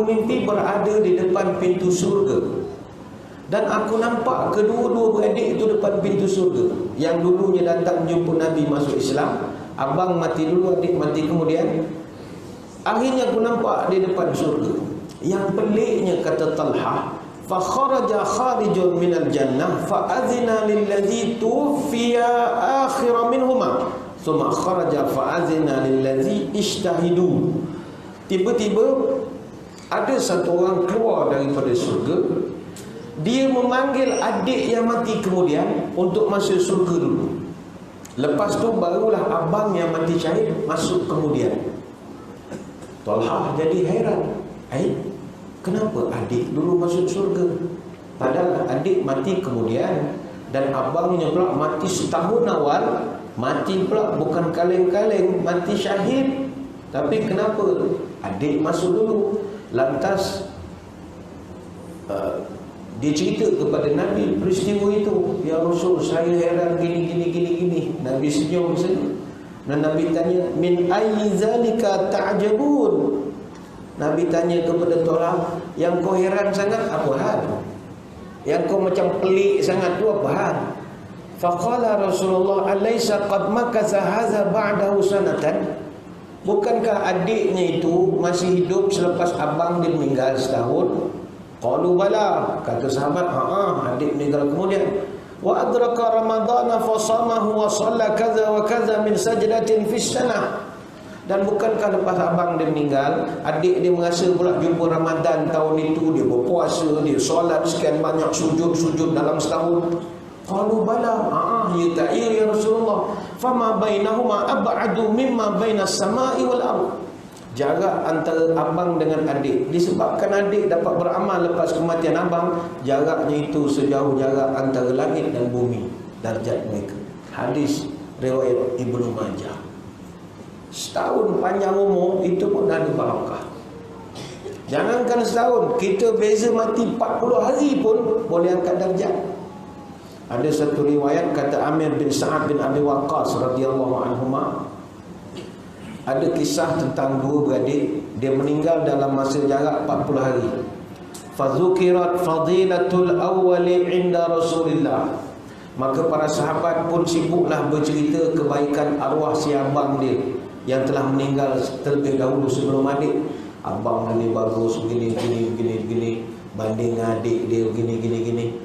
mimpi berada di depan pintu surga, dan aku nampak kedua-dua beradik itu depan pintu surga. Yang dulunya datang jumpa Nabi masuk Islam, abang mati dulu, adik mati kemudian, akhirnya aku nampak di depan surga. Yang peliknya, kata Talhah, fa kharaja kharijun minal jannah fa adzina lillazi tufiya akhira minhuma thumma kharaja fa adzina lillazi ishtahidu. Tiba-tiba ada satu orang keluar daripada surga, dia memanggil adik yang mati kemudian untuk masuk surga dulu. Lepas tu barulah abang yang mati syahid masuk kemudian. Talhah jadi heran, kenapa adik dulu masuk surga? Padahal adik mati kemudian, Dan abangnya pula mati setahun awal, mati pula bukan kaleng-kaleng, mati syahid. Tapi kenapa? Adik masuk dulu. Lantas dia cerita kepada Nabi peristiwa itu. Ya Rasul, saya heran gini. Nabi senyum saja. Dan Nabi tanya, min ayyi zalika ta'jabun? Nabi tanya kepada Tolak, yang kau heran sangat apa hal? Yang kau macam pelik sangat tu apa hal? Faqala Rasulullah, alaysa qad makatha hadza ba'dahu sanatan? Bukankah adiknya itu masih hidup selepas abang dia meninggal setahun? Qalu bala, kata sahabat, adik meninggal kemudian. Wa adraka ramadhana fa shamahu wa shalla kaza wa kaza min sajdatin fi sanah. Dan bukankah lepas abang dia meninggal, adik dia merasa pula jumpa Ramadan tahun itu, dia berpuasa, dia solat sekian banyak, sujud dalam setahun. Qalu bala, ya ta'ir ya Rasulullah. Fama bainahuma ab'adu mimma bainas sama'i wal ardh. Jarak antara abang dengan adik, disebabkan adik dapat beramal lepas kematian abang, jaraknya itu sejauh jarak antara langit dan bumi, darjat mereka. Hadis riwayat Ibnu Majah. Setahun panjang umur itu pun ada barakah. Jangankan setahun, kita beza mati 40 hari pun boleh angkat darjat. Ada satu riwayat kata Amir bin Sa'ad bin Abi Waqqas radhiyallahu anhuma, ada kisah tentang dua beradik, dia meninggal dalam masa jarak 40 hari. Fazukirat fadilatul awwali inda Rasulillah. Maka para sahabat pun sibuklah bercerita kebaikan arwah si abang dia yang telah meninggal terlebih dahulu sebelum adik. Abang ni bagus, begini, banding adik dia begini.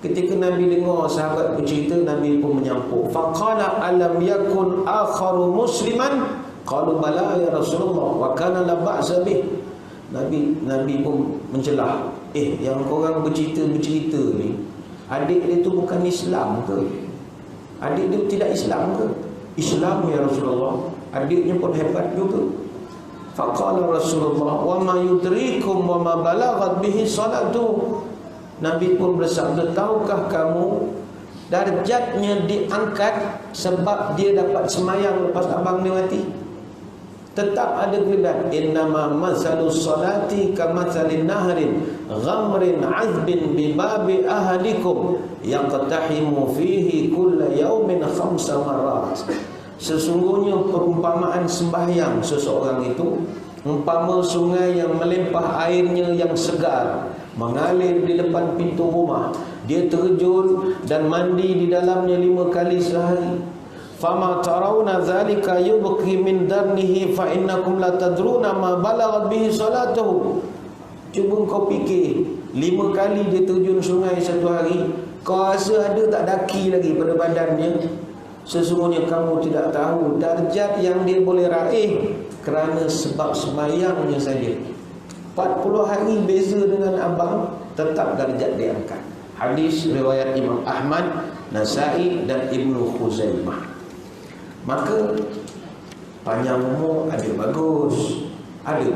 Ketika Nabi dengar sahabat bercerita, Nabi pun menyampuk. Faqala alam yakun akharu musliman? Qalu bala ya Rasulullah wa kana la ba'sa bih. Nabi pun mencelah. Yang korang bercerita ni, adik dia tu bukan Islam ke? Adik dia tidak Islam ke? Islam ya Rasulullah. Adiknya pun hebat juga. Faqala Rasulullah wa ma yudrikum wa ma balaghat bihi salatu. Nabi pun bersabda, tahukah kamu darjatnya diangkat sebab dia dapat semayang lepas abang dia mati? Tetap ada perbezaan. Innama masalus salati kamatsalin nahrin ghamrin azbin bi babi ahlikum yaqtahimu fihi kulla yawmin 5 marrat. Sesungguhnya perumpamaan sembahyang seseorang itu umpama sungai yang melimpah airnya yang segar mengalir di depan pintu rumah. Dia terjun dan mandi di dalamnya 5 kali sehari. Fama tarawna zalika yubqi min darnihi fa innakum la tadruna ma balaghat bihi salatuhu. Cuba kau fikir, 5 kali dia terjun sungai satu hari, kau rasa ada tak daki lagi pada badannya? Sesungguhnya kamu tidak tahu darjat yang dia boleh raih kerana sebab sembahyangnya saja. 40 hari beza dengan abang, tetap darjat diangkat. Hadis riwayat Imam Ahmad, Nasai dan Ibnu Khuzaimah. Maka panjang umur ada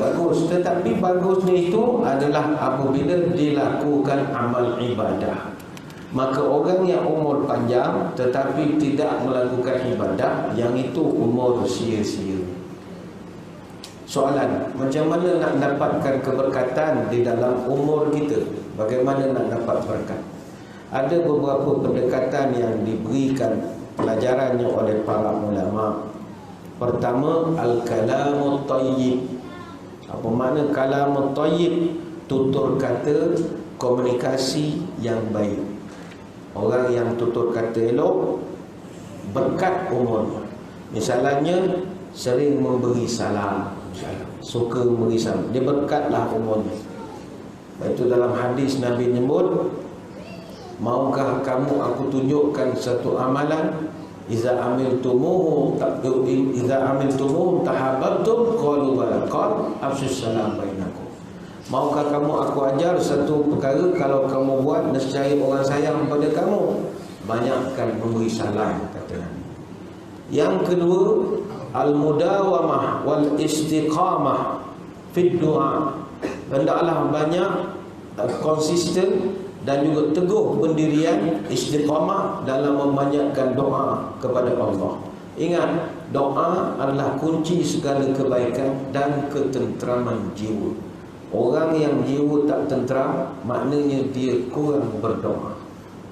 bagus, tetapi bagusnya itu adalah apabila dilakukan amal ibadah. Maka orang yang umur panjang tetapi tidak melakukan ibadah, yang itu umur sia-sia. Soalan, macam mana nak dapatkan keberkatan di dalam umur kita? Bagaimana nak dapat berkat? Ada beberapa pendekatan yang diberikan pelajarannya oleh para ulama. Pertama, al-kalamut thayyib. Apa makna kalamut thayyib? Tutur kata, komunikasi yang baik. Orang yang tutur kata elok, berkat umurnya. Misalnya sering memberi salam, suka memberi salam, dia berkatlah umurnya. Itu dalam hadis Nabi menyebut, maukah kamu aku tunjukkan satu amalan, Iza amiltumuhu tahabbtum qalu bala qal afsus salam bainakum. Maukah kamu aku ajar satu perkara, kalau kamu buat nescaya orang sayang pada kamu? Banyakkan memberi salam, kata Nabi. Yang kedua, al-mudawamah wal istiqamah fid du'a. Hendaklah banyak konsisten dan juga teguh pendirian istiqamah dalam memanjatkan doa kepada Allah. Ingat, doa adalah kunci segala kebaikan dan ketenteraman jiwa. Orang yang jiwa tak tenteram, maknanya dia kurang berdoa.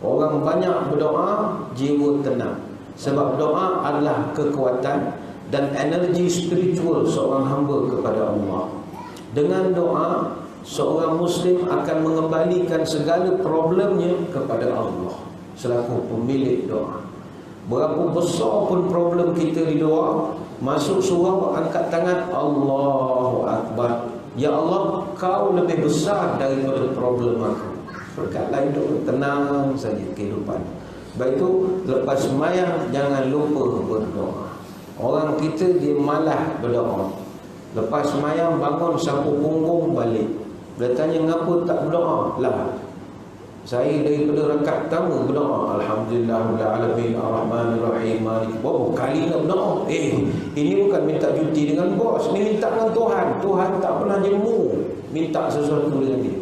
Orang banyak berdoa, jiwa tenang. Sebab doa adalah kekuatan dan energi spiritual seorang hamba kepada Allah. Dengan doa, seorang Muslim akan mengembalikan segala problemnya kepada Allah selaku pemilik doa. Berapa besar pun problem kita di doa, masuk surau angkat tangan, Allahu Akbar. Ya Allah, kau lebih besar daripada problem aku. Berkatlah hidup tenang saja kehidupan. Baik itu, lepas sembahyang jangan lupa berdoa. Orang kita dia malas berdoa. Lepas sembahyang bangun sapu punggung balik. Dia tanya ngapa tak berdoa? Lah, saya daripada rakaat pertama berdoa Alhamdulillahirabbil arrahmanirrahim. Oh, kali nak berdoa. Ini bukan minta cuti dengan bos, ni minta dengan Tuhan. Tuhan tak pernah jemu minta sesuatu dengan dia.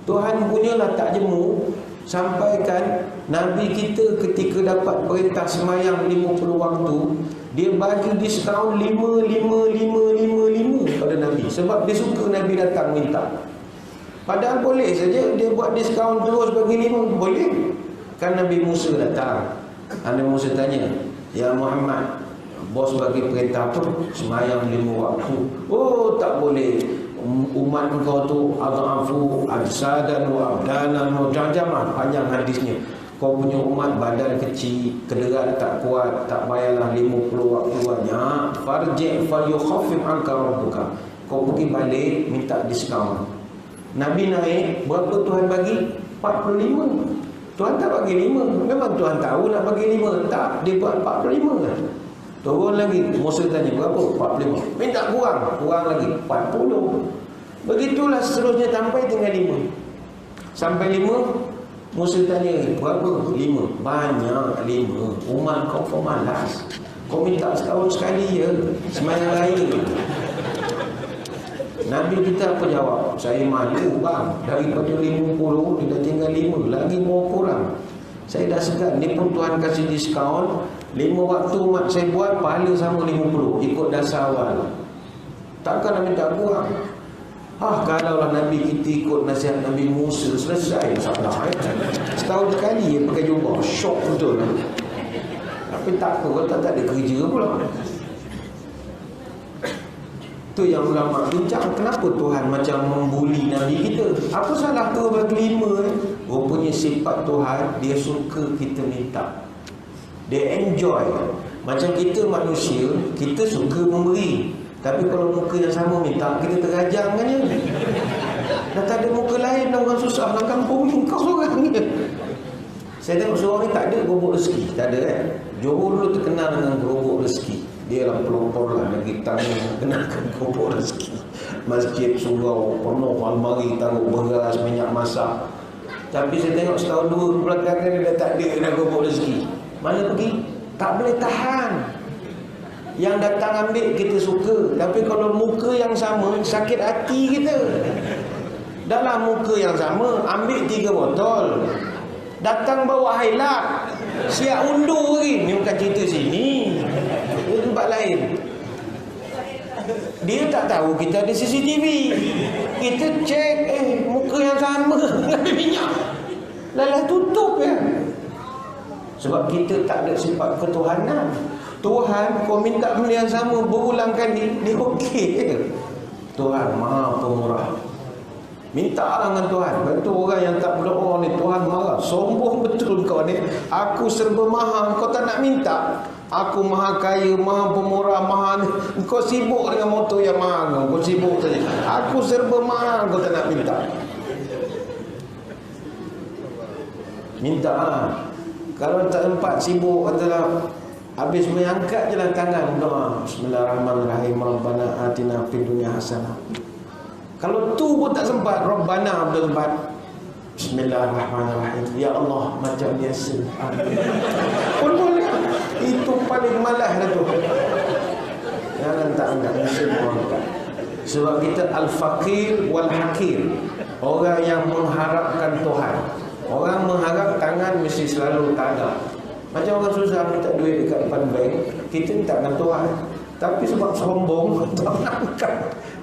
Tuhan punyalah tak jemu. Sampaikan Nabi kita ketika dapat perintah semayang 50 waktu, dia bagi diskaun 5 pada Nabi. Sebab dia suka Nabi datang minta. Padahal boleh saja dia buat diskaun terus bagi 5, boleh. Kan Nabi Musa datang. Nabi Musa tanya, ya Muhammad, bos bagi perintah apa? Semayang 5 waktu. Oh, tak boleh. Umat kau tu adhafu ajsadan wa abdanan wa jamaah, panjang hadisnya. Kau punya umat badan kecil, kederat tak kuat, tak payahlah 50 waktu banyak. Farji' falyukhaffif anka rabbuka. Kau pergi balik minta diskaun. Nabi naik, berapa Tuhan bagi? 45. Tuhan tak bagi 5. Memang Tuhan tahu nak bagi 5. Tak, dia buat 45 kan. Turun lagi, Musa tanya berapa? 45. Minta kurang lagi 40. Begitulah seterusnya sampai tinggal 5. Sampai 5, Musa tanya berapa? 5. Banyak 5. Umat kau pemalas. Kau minta setahun sekali ya, sembahyang raya. Nabi kita apa jawab? Saya malu bang, daripada 50 dia dah tinggal 5, lagi mau kurang. Saya dah segan, ni pun Tuhan kasih diskaun 5 waktu mat saya buat, pahala sama 50, ikut dasar awal. Takkan nak minta kurang. Kalaulah Nabi kita ikut nasihat Nabi Musa, selesai masalah. Setahun sekali dia pakai jubah, syok betul. Tapi tak apa, tak ada kerja pula. Tu yang ulama bincang, kenapa Tuhan macam membuli Nabi kita? Apa salah tu bagi 5? Rupanya sifat Tuhan, dia suka kita minta. Dia enjoy. Macam kita manusia, kita suka memberi. Tapi kalau muka yang sama minta, kita terajang kan ya? Dah tak ada muka lain, dah orang susah dalam kampung ni, kau seorang ni. Saya tengok seorang ni tak ada gerobok rezeki. Tak ada kan? Johor dulu terkenal dengan gerobok rezeki. Dia lah pelopor lah, negeri tanah kenalkan gerobok rezeki. Masjid, surau, penuh almari, taruh beras, minyak masak. Tapi saya tengok setahun 2 belakangan dia dah tak ada dah gerobok rezeki. Mana pergi? Tak boleh tahan. Yang datang ambil kita suka, tapi kalau muka yang sama, sakit hati kita. Dalam muka yang sama, ambil 3 botol, datang bawa highlight, siap undur lagi. Ni bukan cerita sini, ini tempat lain. Dia tak tahu kita ada CCTV. Kita cek, muka yang sama ada minyak, lalah tutup ya. Sebab kita tak ada sifat ketuhanan. Tuhan, kau minta benda yang sama berulang kali, dia okey. Tuhan Maha Pemurah. Mintalah dengan Tuhan. Betul orang yang tak berdoa ni, Tuhan marah. Sombong betul kau ni. Aku serba maha, kau tak nak minta. Aku maha kaya, maha pemurah, maha ni. Kau sibuk dengan motor yang mahal. Kau sibuk saja. Aku serba maha, kau tak nak minta. Minta lah. Kalau tak sempat sibuk katalah, habis mengangkat je lah tangan doa. Bismillahirrahmanirrahim. Rabbana atina fid dunya hasanah. Kalau tu pun tak sempat, Rabbana belum sempat. Bismillahirrahmanirrahim. Ya Allah, macam biasa. Pun boleh. Itu paling malas dah tu. Jangan tak angkat. Sebab kita al-faqir wal-hakir. Orang yang mengharapkan Tuhan. Orang mengharap tangan mesti selalu tak ada. Macam orang susah minta duit dekat depan bank, kita minta dengan Tuhan. Tapi sebab sombong, tak pernah angkat.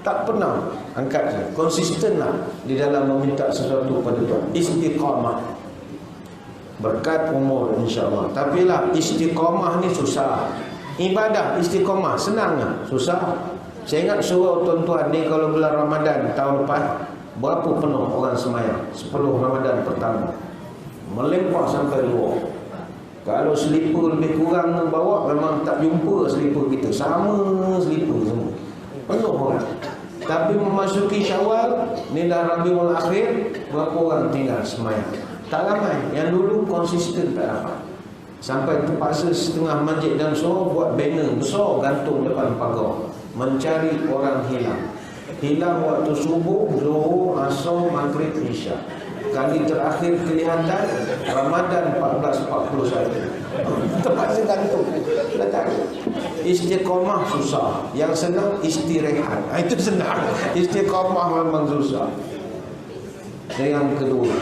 Tak pernah angkat. Konsistenlah di dalam meminta sesuatu pada Tuhan. Istiqamah. Berkat umur insya-Allah. Tapi lah istiqamah ni susah. Ibadah istiqamah senang tak? Susah. Saya ingat surau tuan-tuan ni kalau bulan Ramadan tahun lepas, berapa penuh orang semayang? 10 Ramadan pertama. Melempar sampai luar. Kalau selipar lebih kurang bawa, memang tak jumpa selipar kita. Sama selipar semua. Penuh orang. Tapi memasuki Syawal, ni dah Rabiul Akhir, berapa orang tinggal semayang? Tak ramai. Yang dulu konsisten tak dapat. Sampai terpaksa setengah masjid dan surau buat banner besar gantung depan pagar. Mencari orang hilang. Hilang waktu subuh, zuhur, asar, maghrib, isya. Kali terakhir kelihatan Ramadan 1441. Terpaksa gantung. Letak. Istiqamah susah. Yang senang istirahat. Itu senang. Istiqamah memang susah. Dan yang kedua,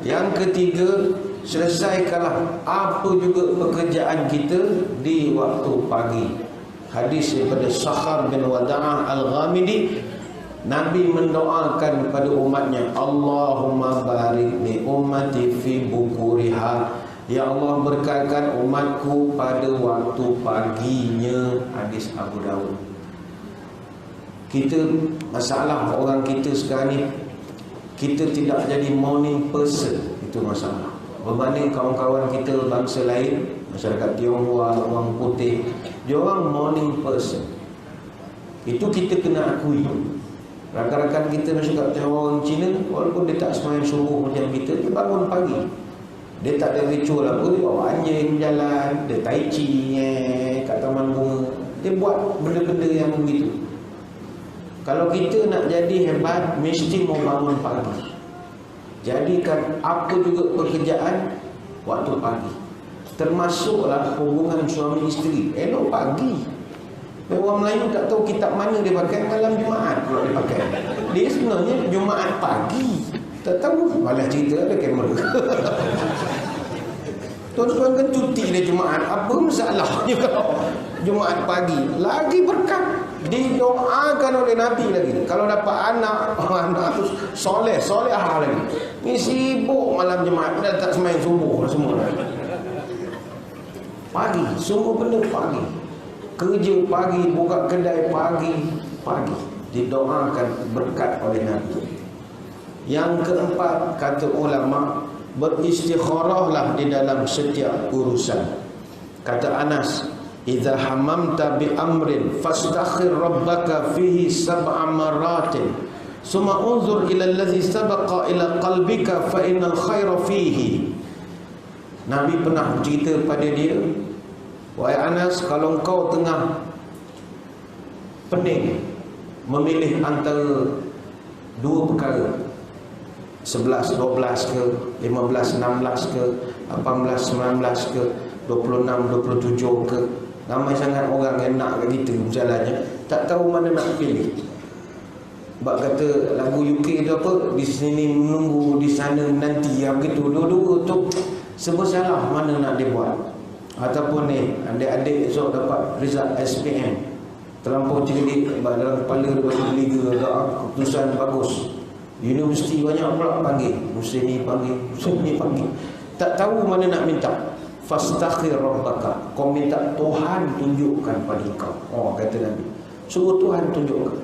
yang ketiga, selesaikanlah apa juga pekerjaan kita di waktu pagi. Hadis daripada Sakhar bin Wada'ah Al-Ghamidi, Nabi mendoakan kepada umatnya, Allahumma barik li ummati fi bukuriha. Ya Allah, berkatkan umatku pada waktu paginya. Hadis Abu Dawud. Kita, masalah orang kita sekarang ni, kita tidak jadi morning person. Itu masalah. Berbanding kawan-kawan kita bangsa lain, masyarakat Tionghoa, orang putih, dia orang morning person. Itu kita kena akui. Rakan-rakan kita masyarakat orang Cina, walaupun dia tak semayang subuh macam kita, dia bangun pagi. Dia tak ada ritual apa, dia bawa anjing jalan, dia tai chi kat taman bunga. Dia buat benda-benda yang begitu. Kalau kita nak jadi hebat, mesti mau bangun pagi. Jadikan apa juga pekerjaan waktu pagi. Termasuklah hubungan suami isteri. Elok pagi. Orang Melayu tak tahu kitab mana dia pakai, malam Jumaat pula dia pakai. Dia sebenarnya Jumaat pagi. Tak tahu, malah cerita ada kamera. Tuan-tuan kan cuti dia Jumaat. Apa masalahnya kalau Jumaat pagi? Lagi berkat. Didoakan oleh Nabi lagi. Kalau dapat anak tu solehah lagi. Ni sibuk malam Jumaat, dah tak semayang subuh dah semua. Pagi, semua benda pagi. Kerja pagi, buka kedai pagi. Didoakan berkat oleh Nabi. Yang keempat, kata ulama, beristikharahlah di dalam setiap urusan. Kata Anas, idza hamamta bi amrin fastakhir rabbaka fihi sab'a maratin summa unzur ila allazi sabaqa ila qalbika fa innal khaira fihi. Nabi pernah cerita pada dia, wahai Anas, kalau engkau tengah pening memilih antara dua perkara, 11, 12 ke, 15, 16 ke, 18, 19 ke, 26, 27 ke. Ramai sangat orang yang nak kat kita jalannya, tak tahu mana nak pilih. Sebab kata lagu UK tu apa, di sini menunggu, di sana nanti, begitu. Dua-dua tu serba salah mana nak dibuat. Ataupun ni, adik-adik esok dapat result SPM, terlampau cerdik, dalam kepala dia bagi liga, keputusan bagus. Universiti banyak pula panggil, musim ni panggil, musim ni panggil. Tak tahu mana nak minta. Fastakhir rabbaka, kau minta Tuhan tunjukkan pada kau. Oh, kata Nabi, suruh Tuhan tunjukkan.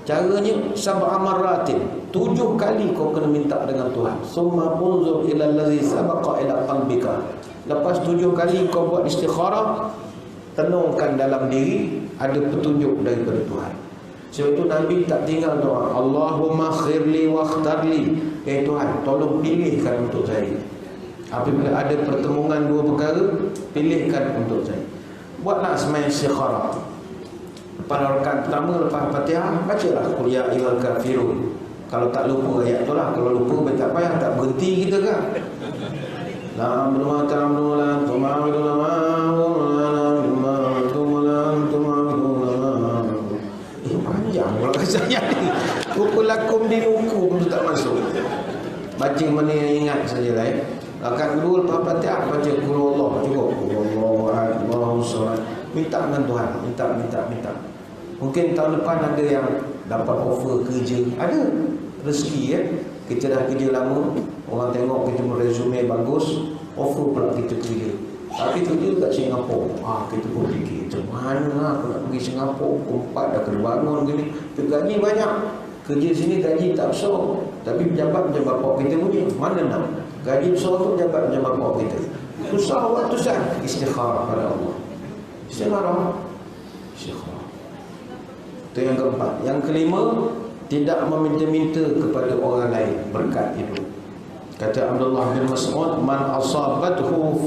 Caranya sab'a maratin, 7 kali kau kena minta dengan Tuhan. Summa unzur ila allazi sabaqa ila qalbika. Lepas 7 kali kau buat istikharah, tenungkan dalam diri ada petunjuk daripada Tuhan. Sebab itu Nabi tak tinggal doa, Allahumma khirli wa khtarli. Tuhan, tolong pilihkan untuk saya. Apabila ada pertemuan dua perkara, pilihkan untuk saya. Buatlah sembahyang istikharah. Pada rakaat pertama lepas Fatihah, bacalah qul ya ayyuhal kafirun. Kalau tak lupa ayat tu lah. Kalau lupa tak payah, tak berhenti kita kan. La ilaha illallah panjang kalau saya ni. Kukulakum dinukum tak masuk. baca mana yang ingat sajalah ya. Rakaat kedua lepas Fatihah baca qul huwallah cukup. Allahu akbar, Allahu samad. Minta dengan Tuhan, minta. Mungkin tahun depan ada yang dapat offer kerja, ada rezeki ya. Kita dah kerja lama, orang tengok kita resume bagus, offer pula kita kerja. Tapi kerja kat Singapura. Kita pun fikir macam mana aku nak pergi Singapura, pukul 4 dah kena bangun gini. Gaji banyak. Kerja sini gaji tak besar, tapi pejabat pak kita punya. Mana nak? Gaji besar tu pejabat pak kita. Susah waktu sah. Istikharah pada Allah. Istikharah. Itu yang keempat. Yang kelima, tidak meminta-minta kepada orang lain berkat hidup. Kata Abdullah bin Mas'ud, man asabathu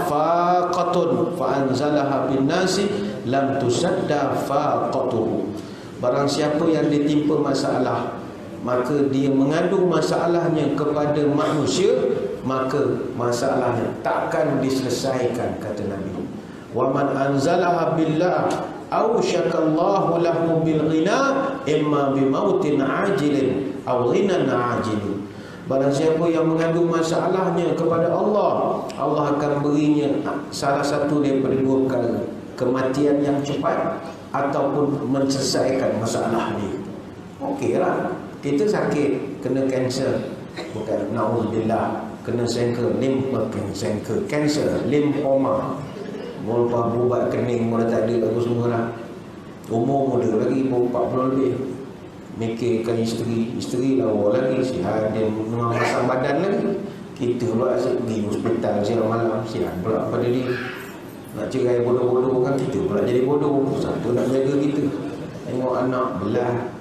faqatun fa anzalaha bin nasi lam tusadda faqatuhu. Barang siapa yang ditimpa masalah, maka dia mengandung masalahnya kepada manusia, maka masalahnya takkan diselesaikan, kata Nabi. Wa man anzalaha billah aw syakallahu lahu bil ghina imma bi mautin ajilin aw ghinan ajilin. Barang siapa yang mengandung masalahnya kepada Allah, Allah akan berinya salah satu daripada dua perkara, kematian yang cepat ataupun menyelesaikan masalah dia. Okeylah, kita sakit, kena kanser, bukan naudzubillah, kena kanser, limfoma. Mula berubat kening, mula tak ada, bagus semua lah. Umur muda lagi, 40 lebih. Mikirkan isteri lawa lagi, sihat dia memang pasang badan lagi. Kita pula asyik pergi hospital siang malam, sihat pula pada dia. Nak cerai bodoh-bodoh kan, kita pula jadi bodoh. Satu nak jaga kita, tengok anak belah.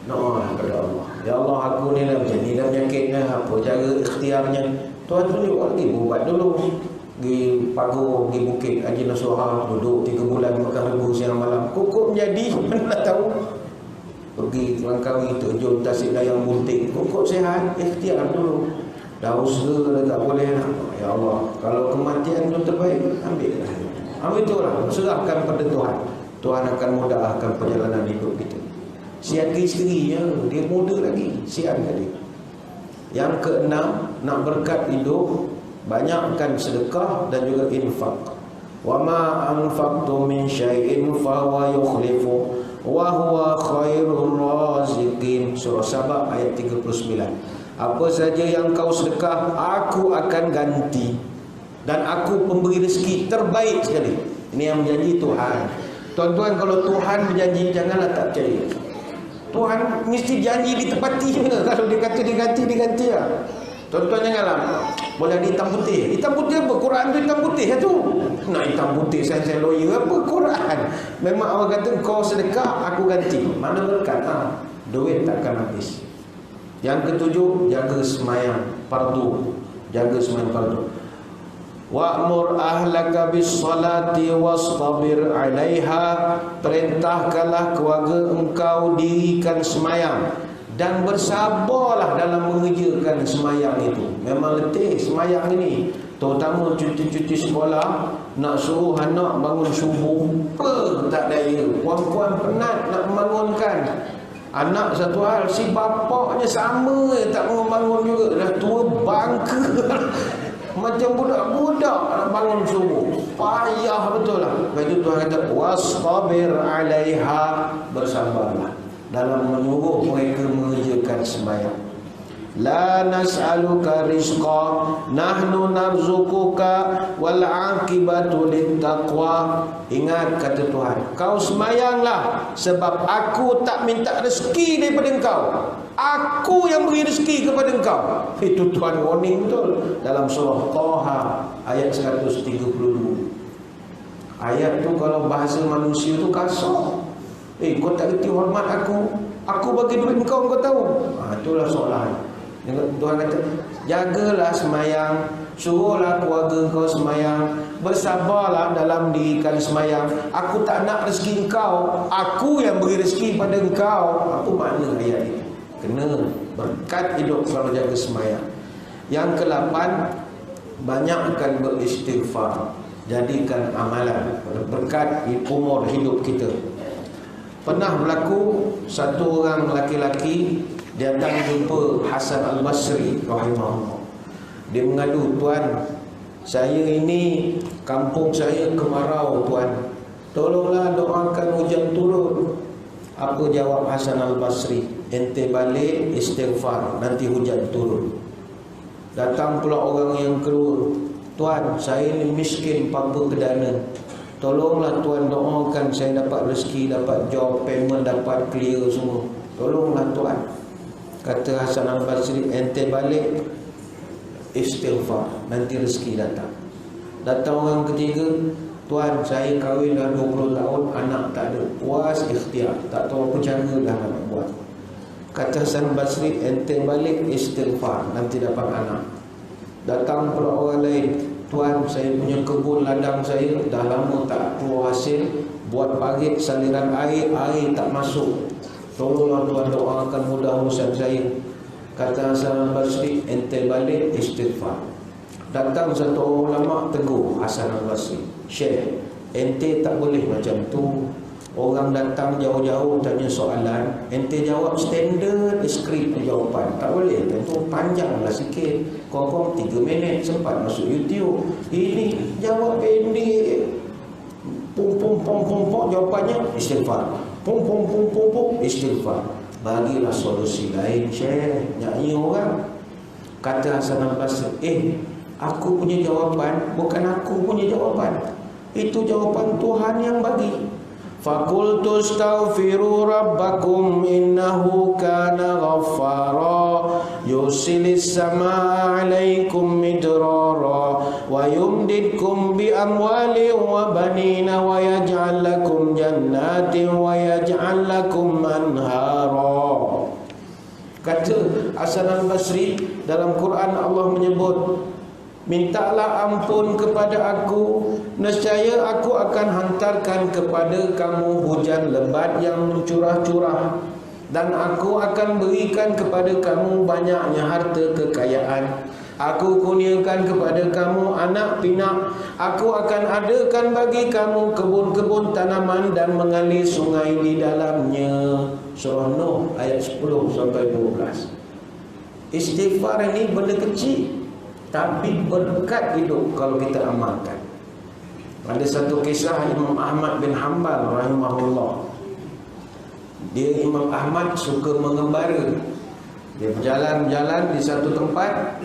Doa kepada Allah, ya Allah aku ni lah macam ni dah penyakitnya, apa cara ikhtiarnya. Tuhan tunjuk lagi, buat dulu. Pergi Pagur, pergi Bukit Haji Nasuha, duduk 3 bulan makan rebus siang malam. Kok menjadi, mana tahu. Pergi Langkawi, terjun Tasik Dayang Bunting, kok sehat, ikhtiar dulu. Dah usaha dah tak boleh nak. Ya Allah, kalau kematian itu terbaik, ambil itulah, serahkan pada Tuhan. Tuhan akan mudahkan perjalanan hidup kita. Sihat ke isterinya, dia muda lagi, sihat ke dia. Yang keenam, nak berkat hidup, banyakkan sedekah dan juga infak. Wa ma anfaqtum min syai'in fa huwa yukhlifu wa huwa khairur raziqin. Surah Sabah ayat 39. Apa saja yang kau sedekah, aku akan ganti, dan aku pemberi rezeki terbaik sekali. Ini yang menjanji Tuhan. Tuan-tuan, kalau Tuhan berjanji, janganlah tak percaya. Tuhan mesti janji ditepatinya. Kalau dia kata diganti lah. Tuan-tuan janganlah boleh hitam putih. Hitam putih apa? Quran tu hitam putih tu. Nak hitam putih saya lawyer apa? Quran. Memang Allah kata kau sedekah, aku ganti. Mana berkat? Duit takkan habis. Yang ketujuh, jaga semayang fardu. Jaga semayang fardu. Wa'mur ahlaka bis salati wastabir 'alaiha. Perintahkanlah keluarga engkau dirikan semayang dan bersabarlah dalam mengerjakan semayang itu. Memang letih semayang ini, terutama cuti-cuti sekolah, nak suruh anak bangun subuh, tak daya. Puan-puan penat nak membangunkan anak. Satu hal, si bapaknya sama, tak mau bangun juga, dah tua bangka. Macam budak-budak nak bangun subuh, payah betul lah. Lepas itu Tuhan kata wastabir 'alaiha, bersabarlah dalam menyuruh mereka mengerjakan sembahyang. La nas'aluka rizqa nahnu narzuquka wal 'aqibatu littaqwa. Ingat kata Tuhan, kau sembayanglah sebab aku tak minta rezeki daripada engkau. Aku yang beri rezeki kepada engkau. Itu Tuhan warning betul dalam surah Taha ayat 132. Ayat tu kalau bahasa manusia tu kasar. Kau tak reti hormat aku bagi duit engkau tahu. Itulah soalan. Tuhan kata, jagalah semayang, suruhlah keluarga kau semayang, bersabarlah dalam dirikan semayang. Aku tak nak rezeki engkau, aku yang beri rezeki pada engkau. Apa makna ayat ini? Kena berkat hidup kalau jaga semayang. Yang ke-8, banyakkan beristighfar. Jadikan amalan berkat umur hidup kita. Pernah berlaku satu orang laki-laki Dia datang jumpa Hasan Al-Basri rahimahullah. Dia mengadu, "Tuan, saya ini kampung saya kemarau tuan. Tolonglah doakan hujan turun." Apa jawab Hasan Al-Basri? "Ente balik istighfar, nanti hujan turun." Datang pula orang yang kedua, "Tuan, saya ini miskin papa kedana. Tolonglah tuan doakan saya dapat rezeki, dapat job, payment dapat clear semua. Tolonglah tuan." Kata Hasan Al-Basri, "Ente balik istighfar, nanti rezeki datang." Datang orang ketiga, "Tuan, saya kahwin dah 20 tahun, anak tak ada. Puas ikhtiar, tak tahu apa cara dah nak buat." Kata Hasan Basri, "Ente balik istighfar, nanti dapat anak." Datang pula orang lain, "Tuan, saya punya kebun ladang saya dah lama tak keluar hasil, buat parit saliran air tak masuk. Tolonglah tuan doakan mudah urusan saya." Kata Hasan Basri, "Ente balik istighfar." Datang satu orang ulama tegur Hasan Basri, "Syekh, ente tak boleh macam tu. Orang datang jauh-jauh tanya soalan, ente jawab standard skrip jawapan. Tak boleh, tentu panjanglah sikit. Kau 3 minit sempat masuk YouTube. Ini jawab pendek. Pum jawapannya istighfar. Pum istighfar. Bagilah solusi lain, Syekh. Nyanyi orang." Kata Hasan Basri, "Aku punya jawapan bukan aku punya jawapan. Itu jawapan Tuhan yang bagi. Fakultu astaghfiru rabbakum innahu kana ghaffara yusilis samaa alaikum midrara wa yumdidkum bi amwalin wa banina wa yaj'al lakum jannatin wa yaj'al lakum anhara." Kata Hasan Al-Basri, dalam Quran Allah menyebut, "Mintalah ampun kepada aku, nescaya aku akan hantarkan kepada kamu hujan lebat yang mencurah-curah, dan aku akan berikan kepada kamu banyaknya harta kekayaan. Aku kurniakan kepada kamu anak pinak. Aku akan adakan bagi kamu kebun-kebun tanaman dan mengalir sungai di dalamnya." Surah Nuh ayat 10 sampai 12. Istighfar ini benda kecil, tapi berkat hidup kalau kita amalkan. Ada satu kisah Imam Ahmad bin Hanbal rahimahullah. Imam Ahmad suka mengembara. Dia berjalan-jalan di satu tempat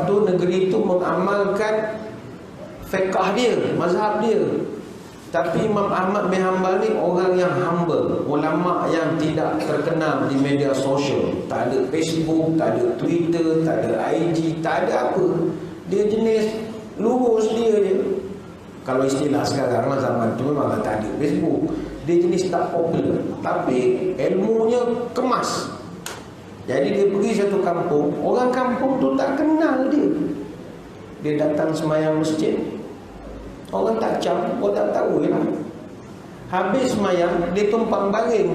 tu negeri itu mengamalkan fiqh dia, mazhab dia. Tapi Imam Ahmad bin Hanbal ni orang yang humble, ulama yang tidak terkenal di media sosial. Tak ada Facebook, tak ada Twitter, tak ada IG, tak ada apa. Dia jenis lurus dia je. Kalau istilah sekarang lah, zaman tu memang tak ada Facebook. Dia jenis tak popular, tapi ilmunya kemas. Jadi dia pergi satu kampung, orang kampung tu tak kenal dia. Dia datang semayang masjid, orang tak cam, orang tak tahu lah. Habis semayang, dia tumpang baring.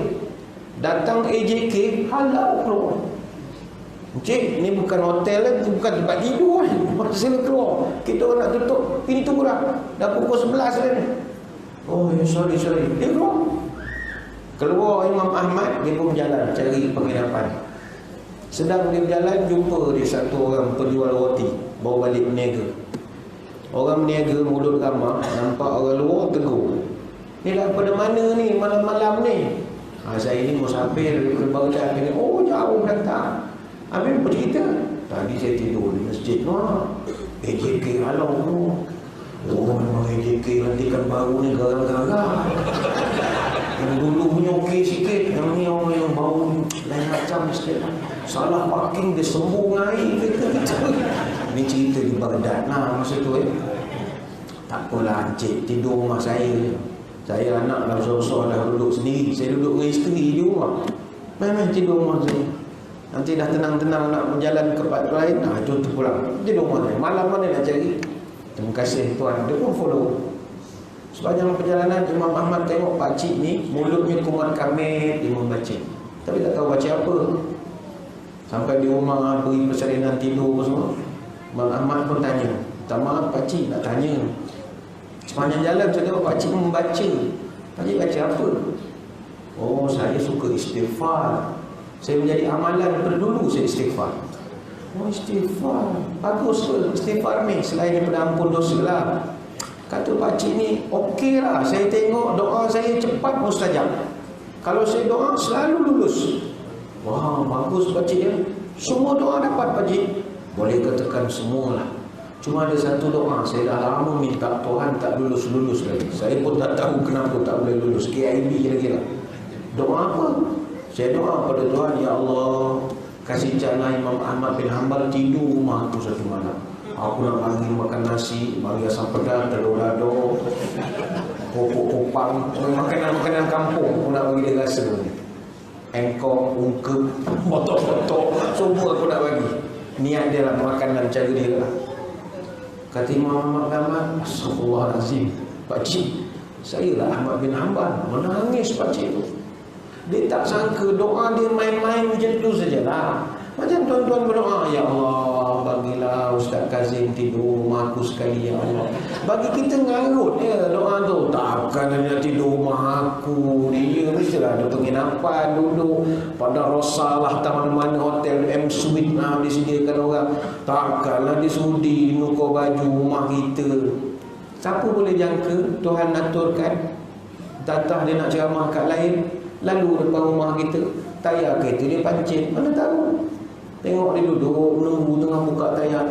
Datang AJK, halau keluar. Encik, ni bukan hotel lah, bukan tempat tidur kan. Sila keluar. Kita orang nak tutup pintu lah. Dah pukul 11 kan. Oh ya, sorry. Dia keluar. Keluar Imam Ahmad, dia pun jalan cari penginapan. Sedang dia berjalan, jumpa dia satu orang penjual roti, bawa balik berniaga. Orang berniaga mulut ramah, nampak orang luar tegur, "Ni daripada mana ni malam-malam ni?" "Saya ni musafir dari Baghdad ni." "Oh, jauh datang. Habis apa cerita?" "Tadi saya tidur di masjid." AJK halau tu. Oh, memang AJK lantikan baru ni garang-garang. Yang dulu punya okey sikit, yang ni orang yang baru lain macam sikit. Salah parking dia sembung air gitu. Ni cerita di Baghdad lah masa tu. Tak apalah encik, tidur rumah saya. Saya anak dah besar-besar, dah duduk sendiri. Saya duduk dengan isteri di rumah. Main-main tidur rumah saya. Nanti dah tenang-tenang nak berjalan ke tempat lain, itu terpulang. Tidur rumah saya. Malam mana nak cari? Terima kasih tuan. Dia pun follow. Sepanjang perjalanan Imam Ahmad tengok pakcik ni mulutnya kumat kamit, dia membaca, tapi tak tahu baca apa. Sampai di rumah beri persalinan tidur semua. Imam Ahmad pun tanya, "Tak maaf pakcik, nak tanya." Sepanjang jalan saya tengok pakcik membaca. Pakcik baca apa? "Oh, saya suka istighfar." Saya menjadi amalan daripada dulu saya istighfar. Oh istighfar, bagus ke istighfar ni, selain daripada ampun dosa lah. Kata pakcik ni, okey lah, saya tengok doa saya cepat mustajab. Kalau saya doa selalu lulus. Wah, bagus pakcik ya. Semua doa dapat pakcik. Boleh katakan semualah. Cuma ada satu doa, saya dah lama minta Tuhan tak lulus-lulus lagi. Saya pun tak tahu kenapa tak boleh lulus. KIB kira-kira. Doa apa? Saya doa pada Tuhan, ya Allah, kasih jalan Imam Ahmad bin Hanbal tidur rumah aku satu malam. Aku nak bagi makan nasi, bagi asam pedas, telur dado, kopok-kopang, makanan-makanan kampung aku nak bagi dia rasa ni. Engkong, ungkep, botok-botok, semua aku nak bagi. Niat dia lah, makanan cara dia lah. Kata Imam Ahmad bin Hanbal, Astagfirullahalazim, pakcik, saya lah Ahmad bin Hanbal. Menangis pakcik tu. Dia tak sangka doa dia main-main macam tu sajalah. Macam tuan-tuan berdoa, ya Allah, bagilah Ustaz Kazim tidur rumah aku sekali, ya Allah. Bagi kita ngarut ya doa tu. Takkan dia tidur rumah aku. Dia mestilah ada penginapan duduk pada Rosalah, taman mana hotel M Suite disediakan orang. Takkanlah dia sudi nukar baju rumah kita. Siapa boleh jangka Tuhan aturkan tatah dia nak ceramah kat lain, lalu depan rumah kita tayar kereta dia pancit. Mana tahu. Tengok dia duduk menunggu tengah buka tayar.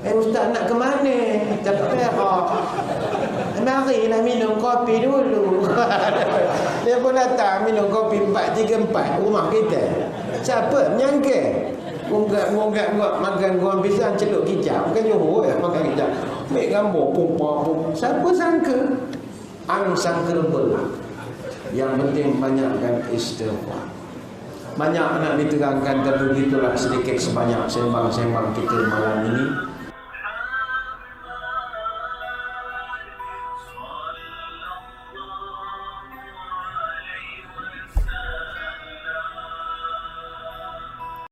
Ustaz nak ke mana? Tak perak. Marilah minum kopi dulu. Dia pun datang minum kopi 434 rumah kita. Siapa menyangka? Munggak makan goreng pisang celup kicap. Bukan Johor ya makan kicap. Ambil gambar pumpa. Siapa sangka? Unsangkable lah. Yang penting banyakkan istighfar. Banyak nak diterangkan, tapi begitulah sedikit sebanyak sembang-sembang kita malam ini.